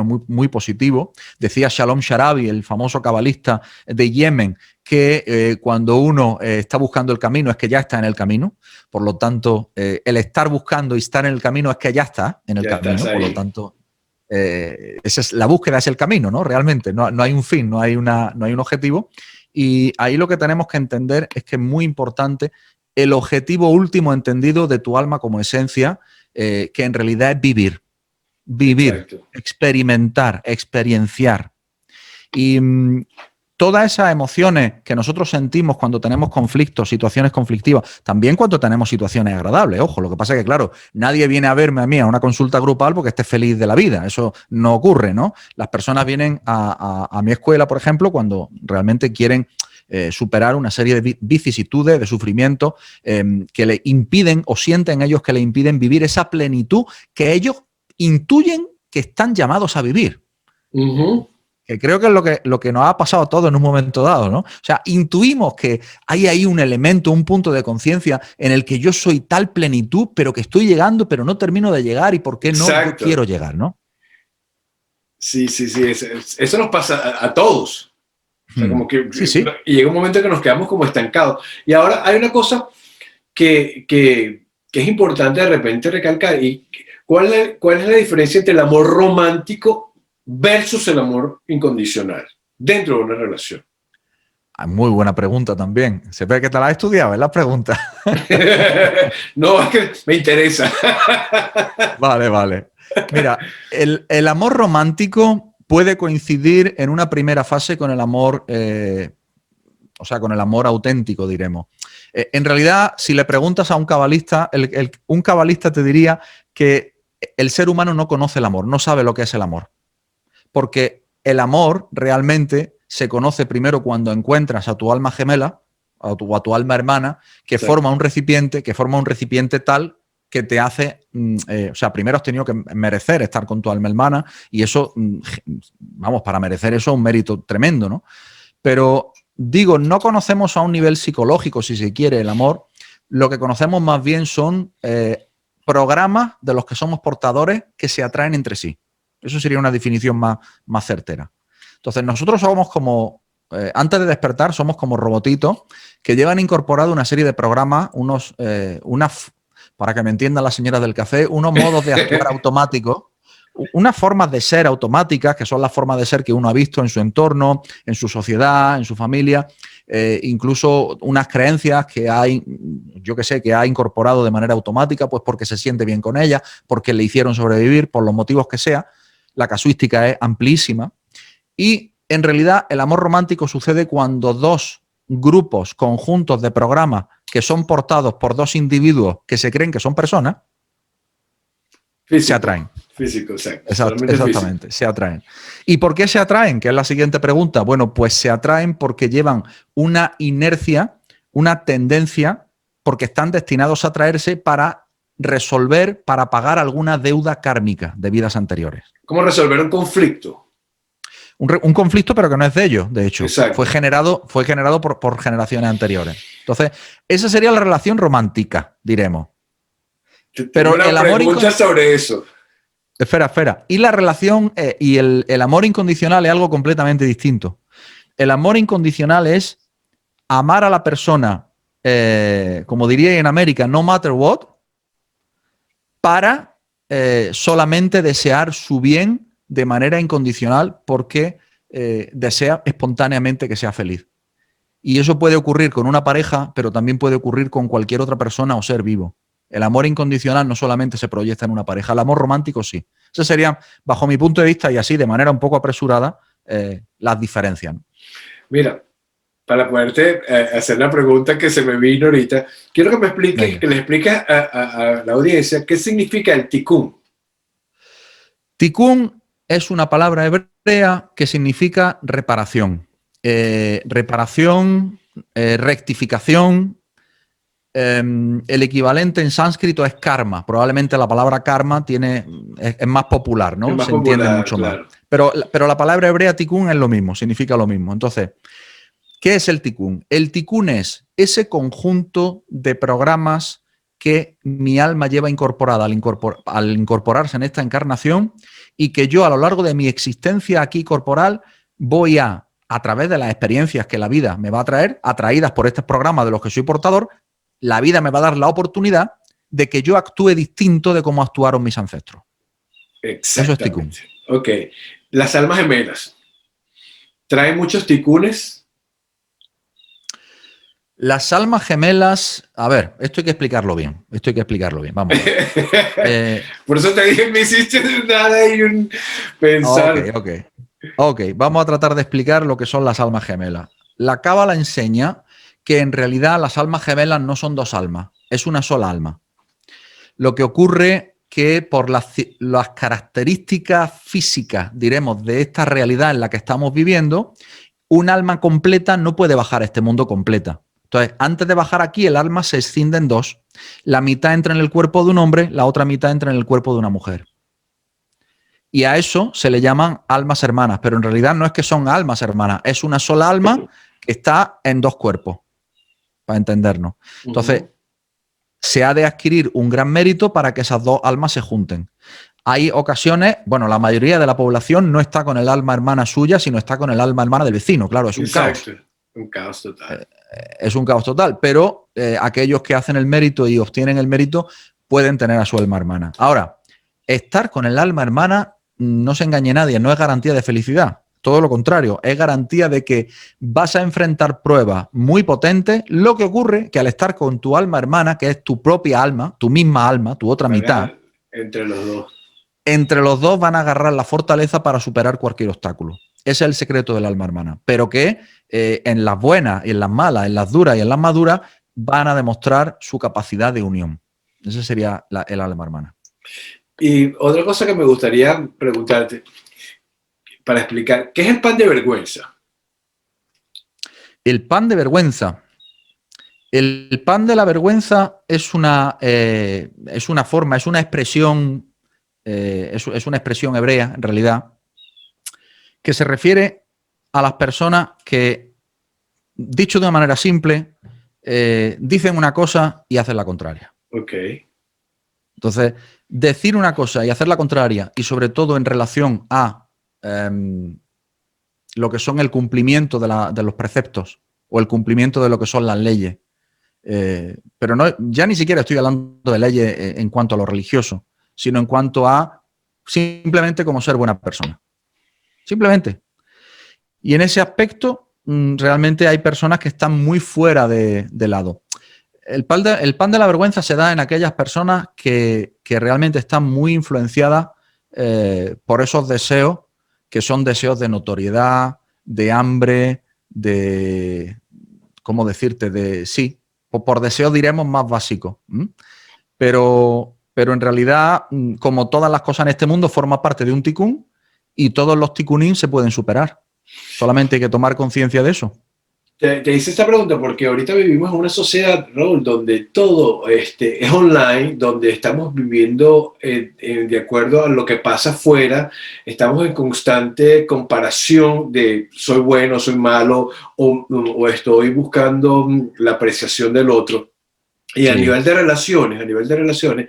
muy, muy positivo. Decía Shalom Sharabi, el famoso cabalista de Yemen, que cuando uno está buscando el camino es que ya está en el camino. Por lo tanto, el estar buscando y estar en el camino es que ya está en el camino. Por lo tanto, esa es la búsqueda, es el camino, ¿no? Realmente, no hay un fin, no hay un objetivo. Y ahí lo que tenemos que entender es que es muy importante el objetivo último entendido de tu alma como esencia, que en realidad es vivir. Vivir, exacto, experimentar, experienciar. Y todas esas emociones que nosotros sentimos cuando tenemos conflictos, situaciones conflictivas, también cuando tenemos situaciones agradables. Ojo, lo que pasa es que, claro, nadie viene a verme a mí a una consulta grupal porque esté feliz de la vida. Eso no ocurre, ¿no? Las personas vienen a mi escuela, por ejemplo, cuando realmente quieren superar una serie de vicisitudes, de sufrimientos que le impiden o sienten ellos que le impiden vivir esa plenitud que ellos intuyen que están llamados a vivir. Que creo que es lo que nos ha pasado a todos en un momento dado, ¿no? O sea, intuimos que hay ahí un elemento, un punto de conciencia en el que yo soy tal plenitud, pero que estoy llegando, pero no termino de llegar, y por qué no yo quiero llegar, ¿no? Sí, eso nos pasa a todos. O sea, como que sí. Y llega un momento que nos quedamos como estancados. Y ahora hay una cosa que es importante de repente recalcar. Y ¿cuál es la diferencia entre el amor romántico versus el amor incondicional dentro de una relación? Muy buena pregunta también. Se ve que te la has estudiado, ¿es la pregunta? No, es que me interesa. Vale. Mira, el amor romántico puede coincidir en una primera fase con el amor, con el amor auténtico, diremos. En realidad, si le preguntas a un cabalista, un cabalista te diría que el ser humano no conoce el amor, no sabe lo que es el amor. Porque el amor realmente se conoce primero cuando encuentras a tu alma gemela, a tu alma hermana, que forma un recipiente tal que te hace, primero has tenido que merecer estar con tu alma hermana, y eso, para merecer eso es un mérito tremendo, ¿no? Pero digo, no conocemos a un nivel psicológico, si se quiere, el amor. Lo que conocemos más bien son programas de los que somos portadores que se atraen entre sí. Eso sería una definición más certera. Entonces, nosotros somos como, antes de despertar, somos como robotitos que llevan incorporado una serie de programas, para que me entiendan las señoras del café, unos modos de actuar automáticos, unas formas de ser automáticas, que son las formas de ser que uno ha visto en su entorno, en su sociedad, en su familia, incluso unas creencias que que ha incorporado de manera automática, pues porque se siente bien con ellas, porque le hicieron sobrevivir, por los motivos que sea. La casuística es amplísima. Y en realidad el amor romántico sucede cuando dos grupos, conjuntos de programas que son portados por dos individuos que se creen que son personas, se atraen. Físico, exacto. Exactamente, se atraen. ¿Y por qué se atraen? Que es la siguiente pregunta. Bueno, pues se atraen porque llevan una inercia, una tendencia, porque están destinados a atraerse para resolver, para pagar alguna deuda kármica de vidas anteriores. ¿Cómo resolver un conflicto? Un conflicto, pero que no es de ellos, de hecho. Exacto. Fue generado por generaciones anteriores. Entonces, esa sería la relación romántica, diremos. Pero el amor sobre eso. Espera. Y la relación y el amor incondicional es algo completamente distinto. El amor incondicional es amar a la persona, como diría en América, no matter what, para solamente desear su bien de manera incondicional porque desea espontáneamente que sea feliz. Y eso puede ocurrir con una pareja, pero también puede ocurrir con cualquier otra persona o ser vivo. El amor incondicional no solamente se proyecta en una pareja, el amor romántico sí. Esas serían, bajo mi punto de vista y así de manera un poco apresurada, las diferencias. Mira, para poderte hacer la pregunta que se me vino ahorita, quiero que me expliques, que le expliques a la audiencia qué significa el tikkun. Tikkun es una palabra hebrea que significa reparación. Rectificación. El equivalente en sánscrito es karma. Probablemente la palabra karma es más popular, ¿no? Más se entiende popular, mucho claro. más. Pero la palabra hebrea tikkun es lo mismo, significa lo mismo. Entonces, ¿Qué es el Tikkun? El Tikkun es ese conjunto de programas que mi alma lleva incorporada al incorporarse en esta encarnación y que yo a lo largo de mi existencia aquí corporal voy a través de las experiencias que la vida me va a traer, atraídas por estos programas de los que soy portador, la vida me va a dar la oportunidad de que yo actúe distinto de cómo actuaron mis ancestros. Eso es Tikkun. Ok. Las almas gemelas. ¿Traen muchos tikkunes? Las almas gemelas, a ver, esto hay que explicarlo bien. Vamos a ver. Por eso te dije, me hiciste nada y un pensar. Ok, vamos a tratar de explicar lo que son las almas gemelas. La Cábala enseña que en realidad las almas gemelas no son dos almas, es una sola alma. Lo que ocurre que por las características físicas, diremos, de esta realidad en la que estamos viviendo, un alma completa no puede bajar a este mundo completa. Entonces, antes de bajar aquí, el alma se escinde en dos. La mitad entra en el cuerpo de un hombre, la otra mitad entra en el cuerpo de una mujer. Y a eso se le llaman almas hermanas, pero en realidad no es que son almas hermanas, es una sola alma que está en dos cuerpos, para entendernos. Entonces, se ha de adquirir un gran mérito para que esas dos almas se junten. Hay ocasiones, bueno, la mayoría de la población no está con el alma hermana suya, sino está con el alma hermana del vecino, claro, es un caos. Un caos total. Es un caos total, pero aquellos que hacen el mérito y obtienen el mérito pueden tener a su alma hermana. Ahora, estar con el alma hermana, no se engañe nadie, no es garantía de felicidad. Todo lo contrario, es garantía de que vas a enfrentar pruebas muy potentes. Lo que ocurre que al estar con tu alma hermana, que es tu propia alma, tu misma alma, tu otra mitad, entre los dos van a agarrar la fortaleza para superar cualquier obstáculo. Ese es el secreto del alma hermana. Pero que en las buenas y en las malas, en las duras y en las maduras, van a demostrar su capacidad de unión. Ese sería el alma hermana. Y otra cosa que me gustaría preguntarte, para explicar, ¿qué es el pan de vergüenza? El pan de vergüenza. El pan de la vergüenza es una forma, es una expresión, es una expresión hebrea, en realidad, que se refiere a las personas que, dicho de una manera simple, dicen una cosa y hacen la contraria. Ok. Entonces, decir una cosa y hacer la contraria, y sobre todo en relación a lo que son el cumplimiento de los preceptos o el cumplimiento de lo que son las leyes. Pero no, ya ni siquiera estoy hablando de leyes en cuanto a lo religioso, sino en cuanto a simplemente como ser buena persona. Simplemente. Y en ese aspecto, realmente hay personas que están muy fuera de lado. El pan de la vergüenza se da en aquellas personas que realmente están muy influenciadas por esos deseos, que son deseos de notoriedad, de hambre, de, ¿cómo decirte? Sí, por deseos diremos más básicos. Pero en realidad, como todas las cosas en este mundo, forma parte de un tikkun y todos los tikkunim se pueden superar. Solamente hay que tomar conciencia de eso. Te hice esta pregunta porque ahorita vivimos en una sociedad, Raúl, donde todo es online, donde estamos viviendo de acuerdo a lo que pasa afuera, estamos en constante comparación de soy bueno, soy malo, o estoy buscando la apreciación del otro. Y sí. a nivel de relaciones,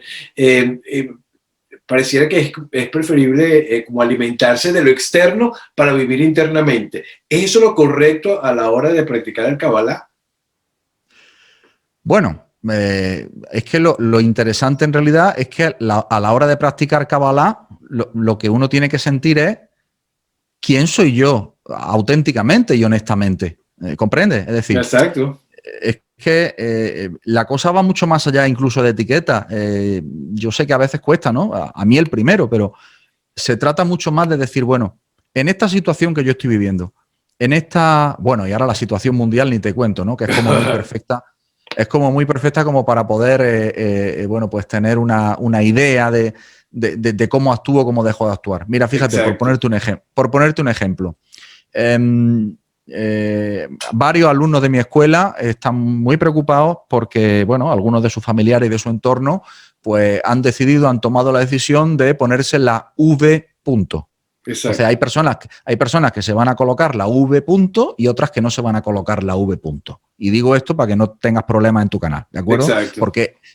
pareciera que es preferible como alimentarse de lo externo para vivir internamente. ¿Es eso lo correcto a la hora de practicar el Kabbalah? Bueno, es que lo interesante en realidad es que a la hora de practicar Kabbalah, lo que uno tiene que sentir es quién soy yo auténticamente y honestamente. ¿Comprendes? Es decir, exacto. Es que la cosa va mucho más allá incluso de etiqueta. Yo sé que a veces cuesta, ¿no? A mí el primero, pero se trata mucho más de decir, bueno, en esta situación que yo estoy viviendo, en esta, bueno, y ahora la situación mundial ni te cuento, ¿no? Que es como muy perfecta. Es como muy perfecta como para poder, bueno, pues tener una idea de cómo actúo, cómo dejo de actuar. Mira, fíjate, por ponerte un ejemplo. Varios alumnos de mi escuela están muy preocupados porque, bueno, algunos de sus familiares y de su entorno, pues han tomado la decisión de ponerse la V punto. Entonces hay personas que se van a colocar la V punto y otras que no se van a colocar la V punto. Y digo esto para que no tengas problemas en tu canal, ¿de acuerdo? Exacto.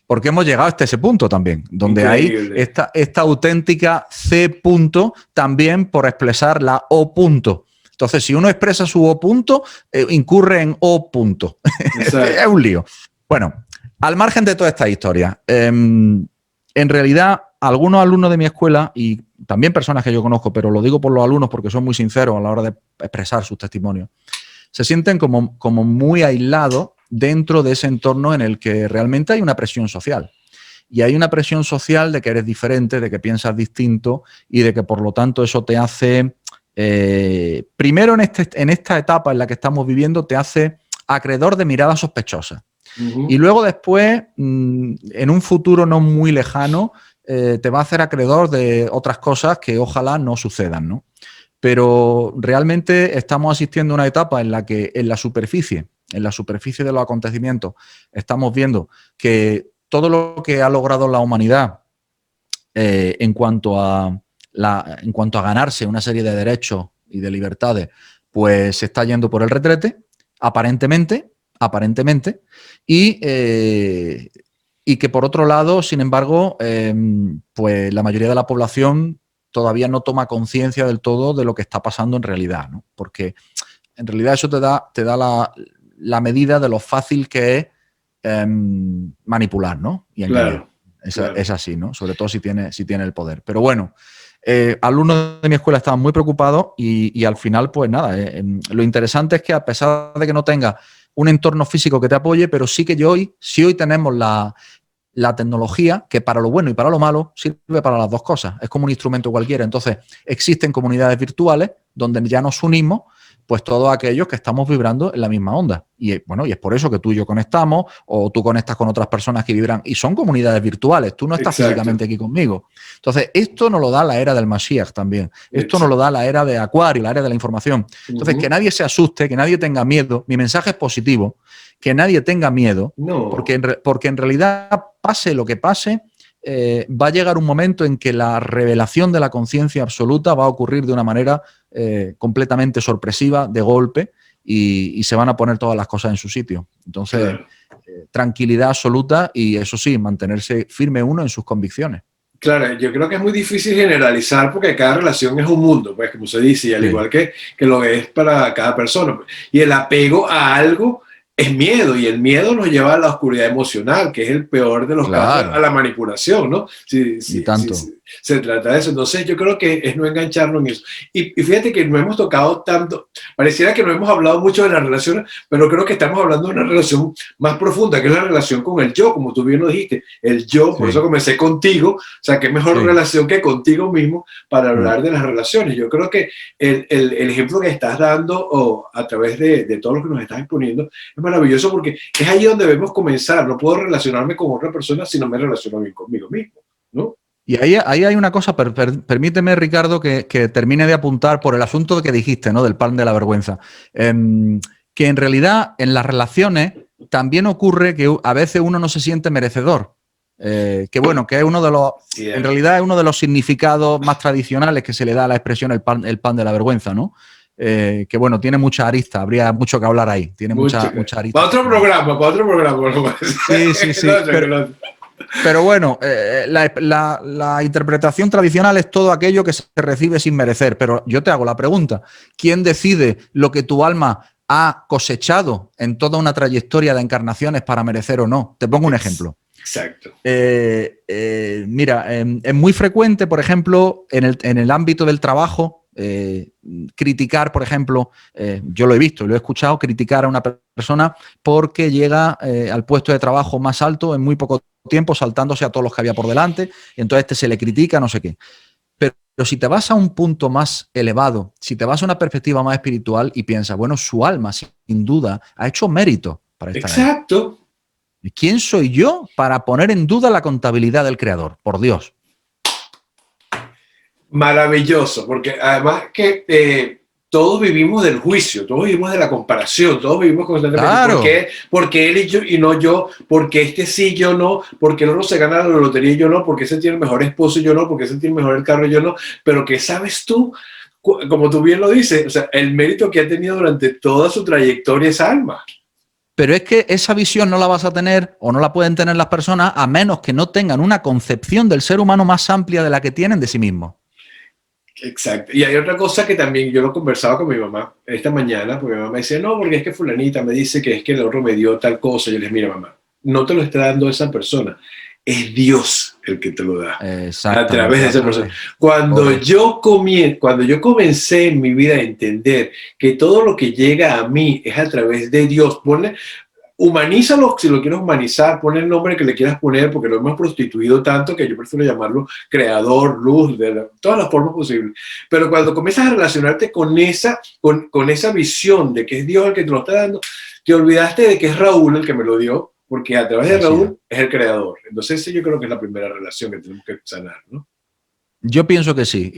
Porque hemos llegado hasta ese punto también, donde Increíble. hay esta auténtica C punto también por expresar la O punto. Entonces, si uno expresa su O punto, incurre en O punto. Es un lío. Bueno, al margen de toda esta historia, en realidad, algunos alumnos de mi escuela y también personas que yo conozco, pero lo digo por los alumnos porque son muy sinceros a la hora de expresar sus testimonios, se sienten como muy aislados dentro de ese entorno en el que realmente hay una presión social. Y hay una presión social de que eres diferente, de que piensas distinto y de que por lo tanto eso te hace, primero en esta etapa en la que estamos viviendo, te hace acreedor de miradas sospechosas. Y luego después, en un futuro no muy lejano, te va a hacer acreedor de otras cosas que ojalá no sucedan, ¿no? Pero realmente estamos asistiendo a una etapa en la que en la superficie de los acontecimientos, estamos viendo que todo lo que ha logrado la humanidad en cuanto a ganarse una serie de derechos y de libertades, pues se está yendo por el retrete, aparentemente, y que por otro lado, sin embargo, pues la mayoría de la población todavía no toma conciencia del todo de lo que está pasando en realidad, ¿no? Porque en realidad eso te da la medida de lo fácil que es manipular, ¿no? Y engañar. Claro. Es así, ¿no? Sobre todo si tiene el poder. Pero bueno, alumnos de mi escuela estaban muy preocupados y al final, pues nada, lo interesante es que a pesar de que no tenga un entorno físico que te apoye, pero sí que hoy tenemos la tecnología que para lo bueno y para lo malo sirve para las dos cosas. Es como un instrumento cualquiera. Entonces, existen comunidades virtuales donde ya nos unimos pues todos aquellos que estamos vibrando en la misma onda. Y bueno, y es por eso que tú y yo conectamos, o tú conectas con otras personas que vibran, y son comunidades virtuales. Tú no estás físicamente aquí conmigo. Entonces, esto nos lo da la era del Mashiach también. Esto nos lo da la era de Acuario, la era de la información. Entonces, que nadie se asuste, que nadie tenga miedo. Mi mensaje es positivo. Que nadie tenga miedo, porque en realidad, pase lo que pase, va a llegar un momento en que la revelación de la conciencia absoluta va a ocurrir de una manera completamente sorpresiva, de golpe, y se van a poner todas las cosas en su sitio. Entonces, tranquilidad absoluta y, eso sí, mantenerse firme uno en sus convicciones. Claro, yo creo que es muy difícil generalizar porque cada relación es un mundo, pues, como se dice, y al igual que lo es para cada persona. Y el apego a algo es miedo, y el miedo nos lleva a la oscuridad emocional, que es el peor de los casos, a la manipulación, ¿no? Sí, se trata de eso. Entonces yo creo que es no engancharnos en eso. Y fíjate que no hemos tocado tanto, pareciera que no hemos hablado mucho de las relaciones, pero creo que estamos hablando de una relación más profunda, que es la relación con el yo, como tú bien lo dijiste, el yo, por eso comencé contigo, o sea, qué mejor relación que contigo mismo para hablar de las relaciones. Yo creo que el ejemplo que estás dando a través de todo lo que nos estás exponiendo es maravilloso, porque es ahí donde debemos comenzar. No puedo relacionarme con otra persona si no me relaciono bien conmigo mismo, ¿no? Y ahí hay una cosa, permíteme, Ricardo, que termine de apuntar por el asunto que dijiste, ¿no? Del pan de la vergüenza. Que en realidad en las relaciones también ocurre que a veces uno no se siente merecedor. Que bueno, que es uno de los, en realidad es uno de los significados más tradicionales que se le da a la expresión el pan de la vergüenza, ¿no? Que bueno, tiene mucha arista, habría mucho que hablar ahí. Tiene mucha arista. Para otro programa. Sí. Pero bueno, la interpretación tradicional es todo aquello que se recibe sin merecer. Pero yo te hago la pregunta: ¿quién decide lo que tu alma ha cosechado en toda una trayectoria de encarnaciones para merecer o no? Te pongo un ejemplo. Exacto. Mira, es muy frecuente, por ejemplo, en el ámbito del trabajo, criticar, por ejemplo, yo lo he visto y lo he escuchado, criticar a una persona porque llega al puesto de trabajo más alto en muy poco tiempo, saltándose a todos los que había por delante, y entonces se le critica, no sé qué. Pero si te vas a un punto más elevado, si te vas a una perspectiva más espiritual y piensas, bueno, su alma, sin duda, ha hecho mérito para estar ahí. Exacto. ¿Y quién soy yo para poner en duda la contabilidad del Creador? Por Dios. Maravilloso, porque además que todos vivimos del juicio, todos vivimos de la comparación, todos vivimos constantemente. Claro. ¿Por qué él y yo y no yo? ¿Por qué este sí, yo no? ¿Por qué el otro se gana la lotería y yo no? ¿Por qué ese tiene el mejor esposo y yo no? ¿Por qué ese tiene el mejor carro y yo no? Pero ¿qué sabes tú como tú bien lo dices, o sea, el mérito que ha tenido durante toda su trayectoria esa alma. Pero es que esa visión no la vas a tener o no la pueden tener las personas a menos que no tengan una concepción del ser humano más amplia de la que tienen de sí mismos. Exacto. Y hay otra cosa que también yo lo conversaba con mi mamá esta mañana, porque mi mamá me decía, no, porque es que fulanita me dice que es que el otro me dio tal cosa. Yo les mira, mamá, no te lo está dando esa persona, es Dios el que te lo da a través Exactamente, de a esa persona. través. Correcto. Cuando yo comencé en mi vida a entender que todo lo que llega a mí es a través de Dios, humanízalo si lo quieres humanizar, pon el nombre que le quieras poner, porque lo hemos prostituido tanto que yo prefiero llamarlo creador, luz, todas las formas posibles. Pero cuando comienzas a relacionarte con esa visión de que es Dios el que te lo está dando, te olvidaste de que es Raúl el que me lo dio, porque a través de Así es. Raúl es el creador. Entonces, sí, yo creo que es la primera relación que tenemos que sanar, ¿no? Yo pienso que sí,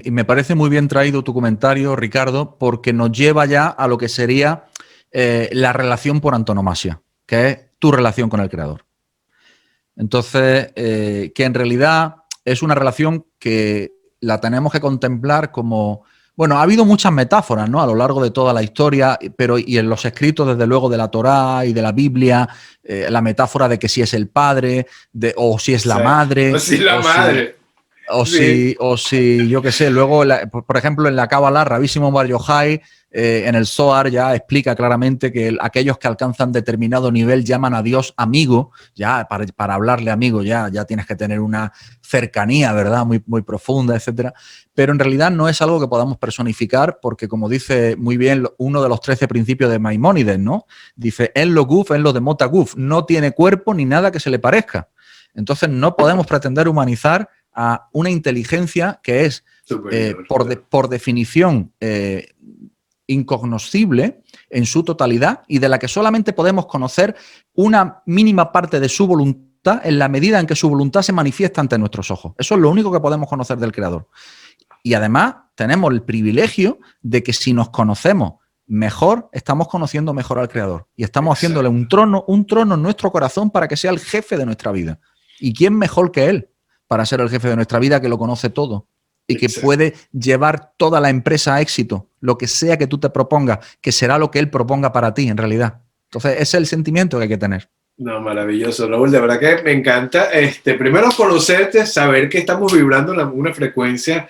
y me parece muy bien traído tu comentario, Ricardo, porque nos lleva ya a lo que sería la relación por antonomasia, que es tu relación con el creador. Entonces, que en realidad es una relación que la tenemos que contemplar como... Bueno, ha habido muchas metáforas, ¿no? A lo largo de toda la historia, pero y en los escritos, desde luego, de la Torá y de la Biblia, la metáfora de que si es el padre, o si es la O madre, sí, la o si madre. Sí. yo qué sé, luego, por ejemplo, en la Cábala, Rabísimo Bar Yochai, en el Zohar ya explica claramente que aquellos que alcanzan determinado nivel llaman a Dios amigo, ya para hablarle amigo ya tienes que tener una cercanía, ¿verdad? Muy, muy profunda, etcétera. Pero en realidad no es algo que podamos personificar porque, como dice muy bien uno de los 13 principios de Maimónides, ¿no? Dice, en lo guf, en lo de mota guf, no tiene cuerpo ni nada que se le parezca. Entonces no podemos pretender humanizar a una inteligencia que es, Superior, claro. por definición, incognoscible en su totalidad y de la que solamente podemos conocer una mínima parte de su voluntad en la medida en que su voluntad se manifiesta ante nuestros ojos. Eso es lo único que podemos conocer del Creador. Y además tenemos el privilegio de que si nos conocemos mejor, estamos conociendo mejor al Creador y estamos haciéndole Exacto. un trono en nuestro corazón para que sea el jefe de nuestra vida. ¿Y quién mejor que Él para ser el jefe de nuestra vida, que lo conoce todo y que Exacto. puede llevar toda la empresa a éxito, lo que sea que tú te propongas, que será lo que Él proponga para ti en realidad? Entonces, ese es el sentimiento que hay que tener. No, maravilloso, Raúl. De verdad que me encanta. Primero conocerte, saber que estamos vibrando en una frecuencia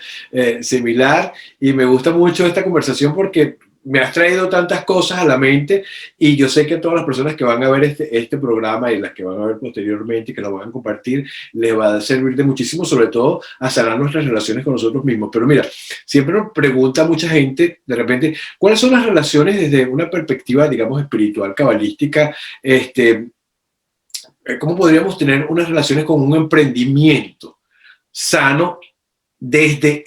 similar y me gusta mucho esta conversación porque me has traído tantas cosas a la mente y yo sé que a todas las personas que van a ver este programa y las que van a ver posteriormente y que lo van a compartir, les va a servir de muchísimo, sobre todo a sanar nuestras relaciones con nosotros mismos. Pero mira, siempre nos pregunta mucha gente de repente, ¿cuáles son las relaciones desde una perspectiva, digamos, espiritual, cabalística? ¿Cómo podríamos tener unas relaciones con un emprendimiento sano desde,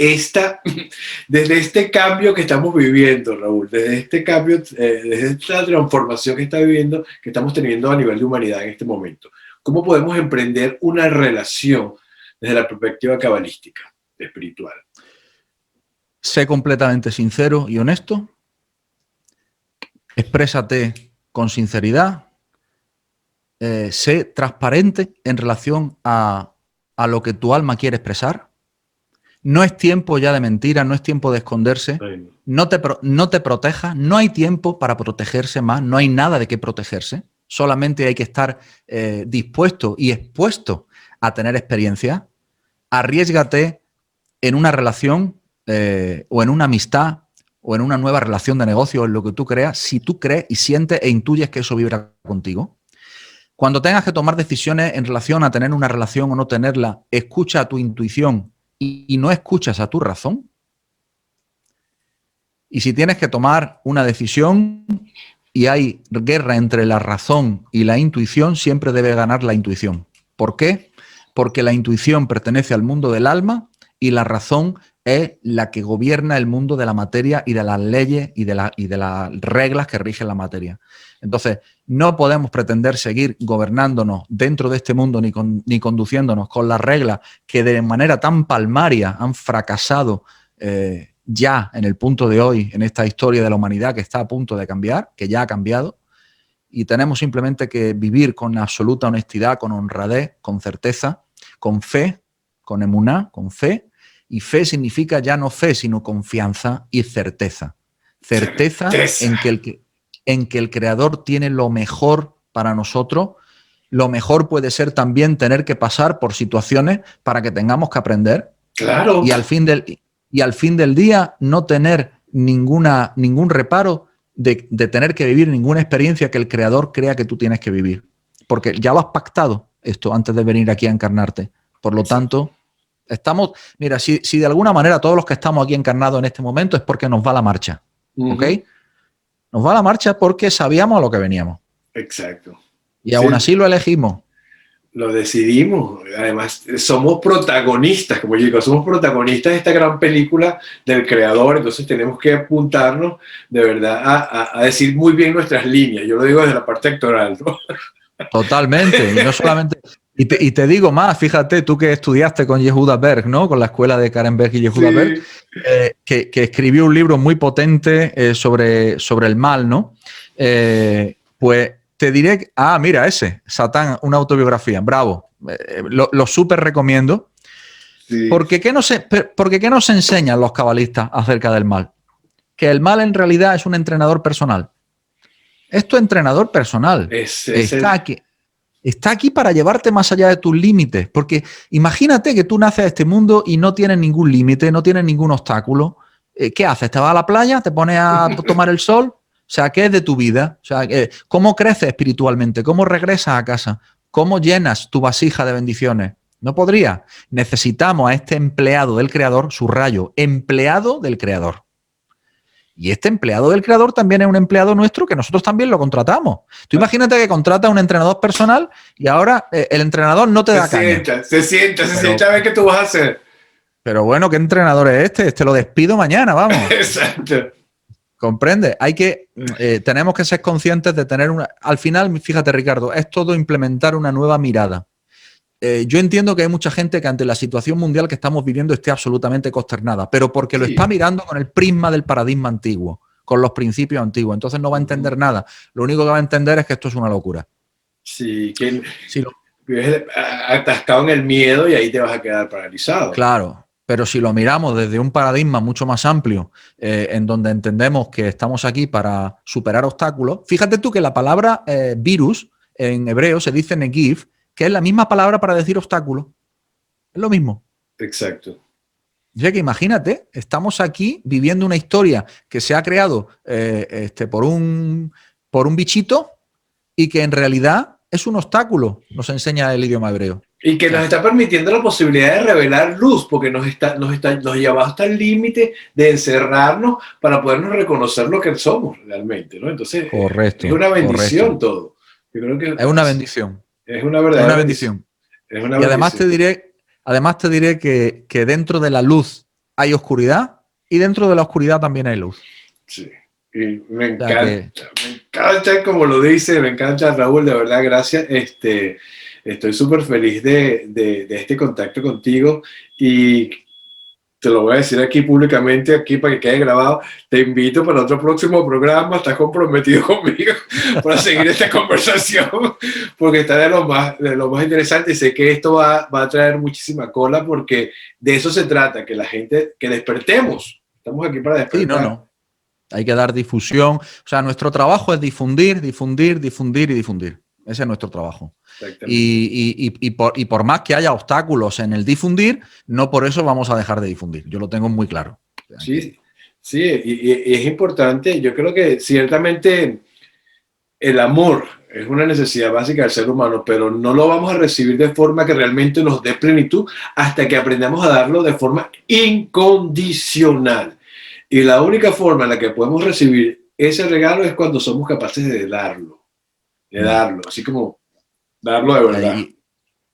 desde este cambio que estamos viviendo, Raúl? Desde este cambio, desde esta transformación que está viviendo, que estamos teniendo a nivel de humanidad en este momento. ¿Cómo podemos emprender una relación desde la perspectiva cabalística, espiritual? Sé completamente sincero y honesto. Exprésate con sinceridad. Sé transparente en relación a lo que tu alma quiere expresar. No es tiempo ya de mentiras, no es tiempo de esconderse. Ay, No te protejas, no hay tiempo para protegerse más, no hay nada de qué protegerse. Solamente hay que estar dispuesto y expuesto a tener experiencia. Arriésgate en una relación o en una amistad o en una nueva relación de negocio, en lo que tú creas, si tú crees y sientes e intuyes que eso vibra contigo. Cuando tengas que tomar decisiones en relación a tener una relación o no tenerla, escucha a tu intuición y no escuchas a tu razón. Y si tienes que tomar una decisión y hay guerra entre la razón y la intuición, siempre debe ganar la intuición. ¿Por qué? Porque la intuición pertenece al mundo del alma y la razón es la que gobierna el mundo de la materia y de las leyes y de las reglas que rigen la materia. Entonces, no podemos pretender seguir gobernándonos dentro de este mundo ni conduciéndonos con las reglas que de manera tan palmaria han fracasado ya en el punto de hoy, en esta historia de la humanidad que está a punto de cambiar, que ya ha cambiado, y tenemos simplemente que vivir con absoluta honestidad, con honradez, con certeza, con fe, con emuná, con fe, Y fe significa ya no fe, sino confianza y certeza. Certeza en que el Creador tiene lo mejor para nosotros. Lo mejor puede ser también tener que pasar por situaciones para que tengamos que aprender. Claro. Y al fin del día no tener ningún reparo de tener que vivir ninguna experiencia que el Creador crea que tú tienes que vivir. Porque ya lo has pactado esto antes de venir aquí a encarnarte. Por lo tanto, estamos... Mira, si de alguna manera todos los que estamos aquí encarnados en este momento es porque nos va la marcha. ¿Ok? Nos va la marcha porque sabíamos a lo que veníamos. Exacto. Y aún así lo elegimos. Lo decidimos. Además, somos protagonistas, como yo digo, somos protagonistas de esta gran película del Creador. Entonces tenemos que apuntarnos de verdad a decir muy bien nuestras líneas. Yo lo digo desde la parte actoral, ¿no? Totalmente. Y no solamente... Y te digo más, fíjate, tú que estudiaste con Yehuda Berg, ¿no? Con la escuela de Karen Berg y Yehuda Berg, que escribió un libro muy potente sobre el mal, ¿no? Pues te diré, mira ese, Satán, una autobiografía, bravo, lo súper recomiendo. Sí. Porque ¿qué nos enseñan los cabalistas acerca del mal? Que el mal en realidad es un entrenador personal. Es tu entrenador personal. Está aquí para llevarte más allá de tus límites. Porque imagínate que tú naces a este mundo y no tienes ningún límite, no tienes ningún obstáculo. ¿Qué haces? ¿Te vas a la playa? ¿Te pones a tomar el sol? O sea, ¿qué es de tu vida? O sea, ¿cómo creces espiritualmente? ¿Cómo regresas a casa? ¿Cómo llenas tu vasija de bendiciones? No podría. Necesitamos a este empleado del Creador, subrayo, empleado del Creador. Y este empleado del Creador también es un empleado nuestro que nosotros también lo contratamos. Tú imagínate que contratas a un entrenador personal y ahora el entrenador no te da caña. Se sienta a ver qué tú vas a hacer. Pero bueno, ¿qué entrenador es este? Este lo despido mañana, vamos. Exacto. ¿Comprende? Tenemos que ser conscientes de tener una... Al final, fíjate, Ricardo, es todo implementar una nueva mirada. Yo entiendo que hay mucha gente que ante la situación mundial que estamos viviendo esté absolutamente consternada, pero porque lo está mirando con el prisma del paradigma antiguo, con los principios antiguos. Entonces no va a entender nada. Lo único que va a entender es que esto es una locura. Sí, que vives atascado en el miedo y ahí te vas a quedar paralizado. Claro, pero si lo miramos desde un paradigma mucho más amplio, en donde entendemos que estamos aquí para superar obstáculos, fíjate tú que la palabra virus en hebreo se dice negiv, que es la misma palabra para decir obstáculo. Es lo mismo. Exacto. O sea que imagínate, estamos aquí viviendo una historia que se ha creado por un bichito y que en realidad es un obstáculo, nos enseña el idioma hebreo. Y que nos está permitiendo la posibilidad de revelar luz, porque nos lleva hasta el límite de encerrarnos para podernos reconocer lo que somos realmente, ¿no? Entonces, correcto, es una bendición todo. Yo creo que es una bendición. Es una verdadera bendición. Es una y además bendición. te diré que dentro de la luz hay oscuridad y dentro de la oscuridad también hay luz. Sí. Y me encanta como lo dice, me encanta Raúl, de verdad, gracias. Estoy súper feliz de este contacto contigo y te lo voy a decir aquí públicamente, aquí para que quede grabado. Te invito para otro próximo programa. Estás comprometido conmigo para seguir esta conversación, porque está de lo más interesante. Y sé que esto va a traer muchísima cola, porque de eso se trata, que la gente, que despertemos. Estamos aquí para despertar. Sí, no. Hay que dar difusión. O sea, nuestro trabajo es difundir. Ese es nuestro trabajo. Y por más que haya obstáculos en el difundir, no por eso vamos a dejar de difundir. Yo lo tengo muy claro. Sí, y es importante. Yo creo que ciertamente el amor es una necesidad básica del ser humano, pero no lo vamos a recibir de forma que realmente nos dé plenitud hasta que aprendamos a darlo de forma incondicional. Y la única forma en la que podemos recibir ese regalo es cuando somos capaces de darlo. Así como darlo de verdad.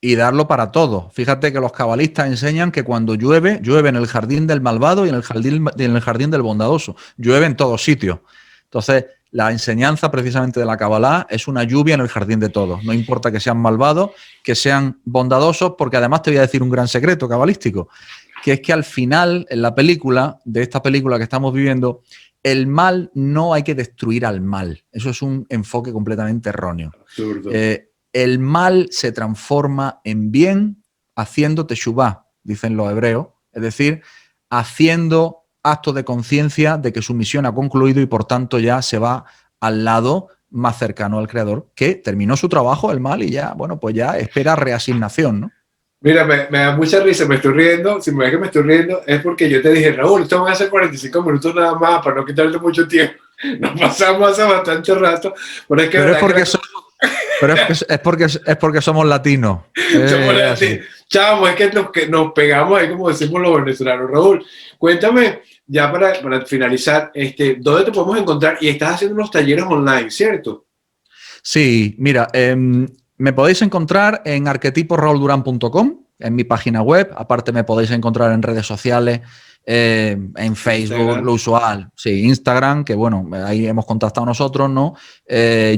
Y darlo para todos. Fíjate que los cabalistas enseñan que cuando llueve, llueve en el jardín del malvado y en el jardín del bondadoso. Llueve en todos sitios. Entonces, la enseñanza precisamente de la Cabalá es una lluvia en el jardín de todos. No importa que sean malvados, que sean bondadosos, porque además te voy a decir un gran secreto cabalístico, que es que al final, en la película, de esta película que estamos viviendo, el mal no hay que destruir al mal. Eso es un enfoque completamente erróneo. Absurdo. El mal se transforma en bien haciendo teshuvá, dicen los hebreos, Es decir, haciendo actos de conciencia de que su misión ha concluido y por tanto ya se va al lado más cercano al creador, que terminó su trabajo, el mal, y ya, bueno, pues ya espera reasignación, ¿no? Mira, me da mucha risa, me estoy riendo. Si me ves que me estoy riendo, es porque yo te dije, Raúl, esto van a ser 45 minutos nada más para no quitarte mucho tiempo. Nos pasamos hace bastante rato, pero es que Pero es porque somos latinos. Chamo, es que nos pegamos ahí, como decimos los venezolanos. Raúl, cuéntame, ya para finalizar, ¿dónde te podemos encontrar? Y estás haciendo unos talleres online, ¿cierto? Sí, mira, me podéis encontrar en arquetiporaulduran.com, en mi página web. Aparte me podéis encontrar en redes sociales, en Facebook, Instagram. Lo usual. Sí, Instagram, que bueno, ahí hemos contactado nosotros, ¿no?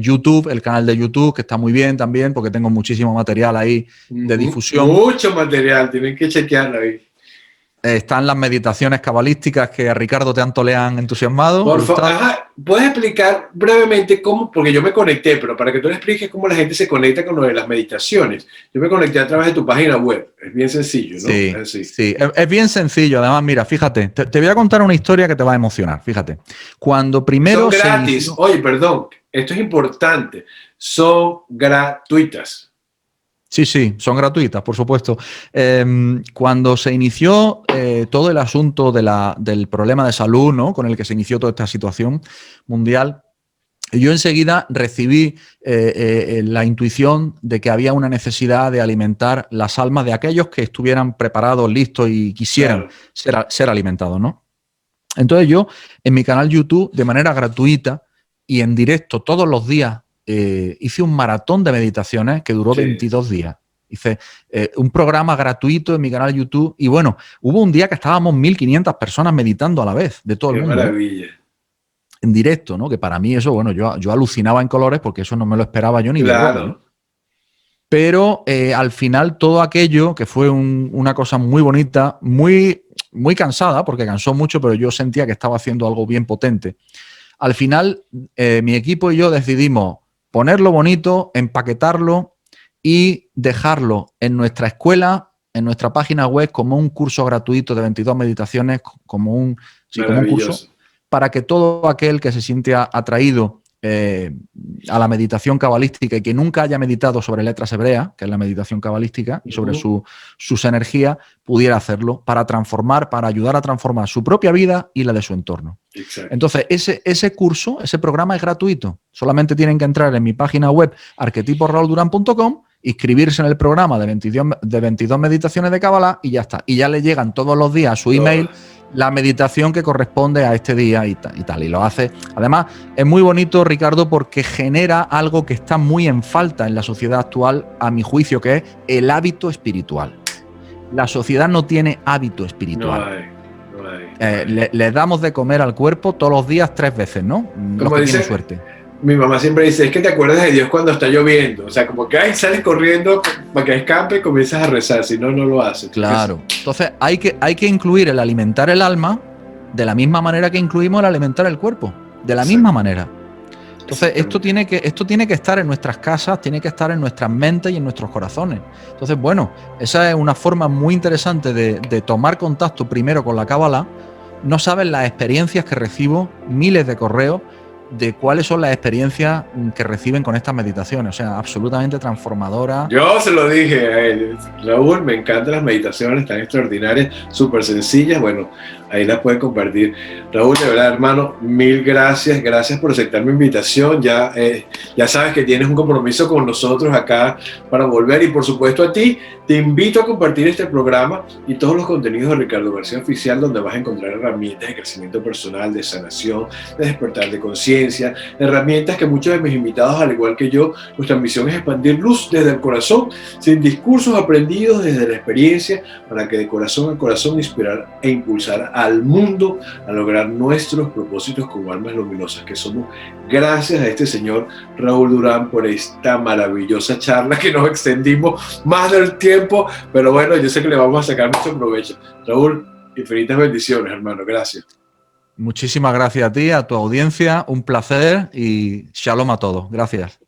YouTube, el canal de YouTube, que está muy bien también, porque tengo muchísimo material ahí de difusión. Mucho material, tienen que chequearlo ahí. Están las meditaciones cabalísticas que a Ricardo tanto le han entusiasmado. Por favor, ¿puedes explicar brevemente cómo? Porque yo me conecté, pero para que tú le expliques cómo la gente se conecta con lo de las meditaciones. Yo me conecté a través de tu página web. Es bien sencillo, ¿no? Sí, es bien sencillo. Además, mira, fíjate, te voy a contar una historia que te va a emocionar. Fíjate, cuando primero son gratis. Oye, perdón, esto es importante. Son gratuitas. Sí, son gratuitas, por supuesto. Cuando se inició todo el asunto del problema de salud, ¿no?, con el que se inició toda esta situación mundial, yo enseguida recibí la intuición de que había una necesidad de alimentar las almas de aquellos que estuvieran preparados, listos y quisieran ser alimentados, ¿no? Entonces yo, en mi canal YouTube, de manera gratuita y en directo todos los días, hice un maratón de meditaciones que duró 22 días. Hice un programa gratuito en mi canal YouTube y bueno, hubo un día que estábamos 1.500 personas meditando a la vez, de todo el mundo. ¡Qué maravilla! En directo, ¿no? Que para mí eso, bueno, yo alucinaba en colores porque eso no me lo esperaba yo ni de broma, ¿no? Pero al final todo aquello, que fue una cosa muy bonita, muy cansada, porque cansó mucho, pero yo sentía que estaba haciendo algo bien potente. Al final, mi equipo y yo decidimos ponerlo bonito, empaquetarlo y dejarlo en nuestra escuela, en nuestra página web, como un curso gratuito de 22 meditaciones, como un curso, para que todo aquel que se siente atraído a la meditación cabalística y que nunca haya meditado sobre letras hebreas, que es la meditación cabalística, y sobre sus energías, pudiera hacerlo para transformar, para ayudar a transformar su propia vida y la de su entorno. Exacto. Entonces, ese curso, ese programa es gratuito. Solamente tienen que entrar en mi página web arquetiporaulduran.com, inscribirse en el programa de 22 meditaciones de Kabbalah y ya está. Y ya le llegan todos los días a su email la meditación que corresponde a este día y tal. Y lo hace. Además, es muy bonito, Ricardo, porque genera algo que está muy en falta en la sociedad actual, a mi juicio, que es el hábito espiritual. La sociedad no tiene hábito espiritual. No hay. Le damos de comer al cuerpo todos los días 3 veces, ¿no? Los que tienen suerte. Mi mamá siempre dice, es que te acuerdas de Dios cuando está lloviendo. O sea, como que sales corriendo para que escape y comienzas a rezar, si no, no lo haces. Claro. Entonces hay que incluir el alimentar el alma de la misma manera que incluimos el alimentar el cuerpo. De la misma manera. Entonces esto tiene que estar en nuestras casas, tiene que estar en nuestras mentes y en nuestros corazones. Entonces, bueno, esa es una forma muy interesante de tomar contacto primero con la Kabbalah. No sabes las experiencias que recibo, miles de correos, de cuáles son las experiencias que reciben con estas meditaciones. O sea, absolutamente transformadoras. Yo se lo dije a él, Raúl, me encantan las meditaciones tan extraordinarias, súper sencillas. Bueno, ahí las pueden compartir. Raúl, de verdad, hermano, mil gracias. Gracias por aceptar mi invitación. Ya sabes que tienes un compromiso con nosotros acá para volver. Y por supuesto a ti, te invito a compartir este programa y todos los contenidos de Ricardo García Oficial, donde vas a encontrar herramientas de crecimiento personal, de sanación, de despertar de conciencia, herramientas que muchos de mis invitados, al igual que yo, nuestra misión es expandir luz desde el corazón, sin discursos aprendidos desde la experiencia, para que de corazón a corazón inspirar e impulsar al mundo a lograr nuestros propósitos como almas luminosas que somos. Gracias a este señor Raúl Durán por esta maravillosa charla que nos extendimos más del tiempo, pero bueno, yo sé que le vamos a sacar mucho provecho. Raúl, infinitas bendiciones, hermano. Gracias. Muchísimas gracias a ti, a tu audiencia. Un placer y shalom a todos. Gracias.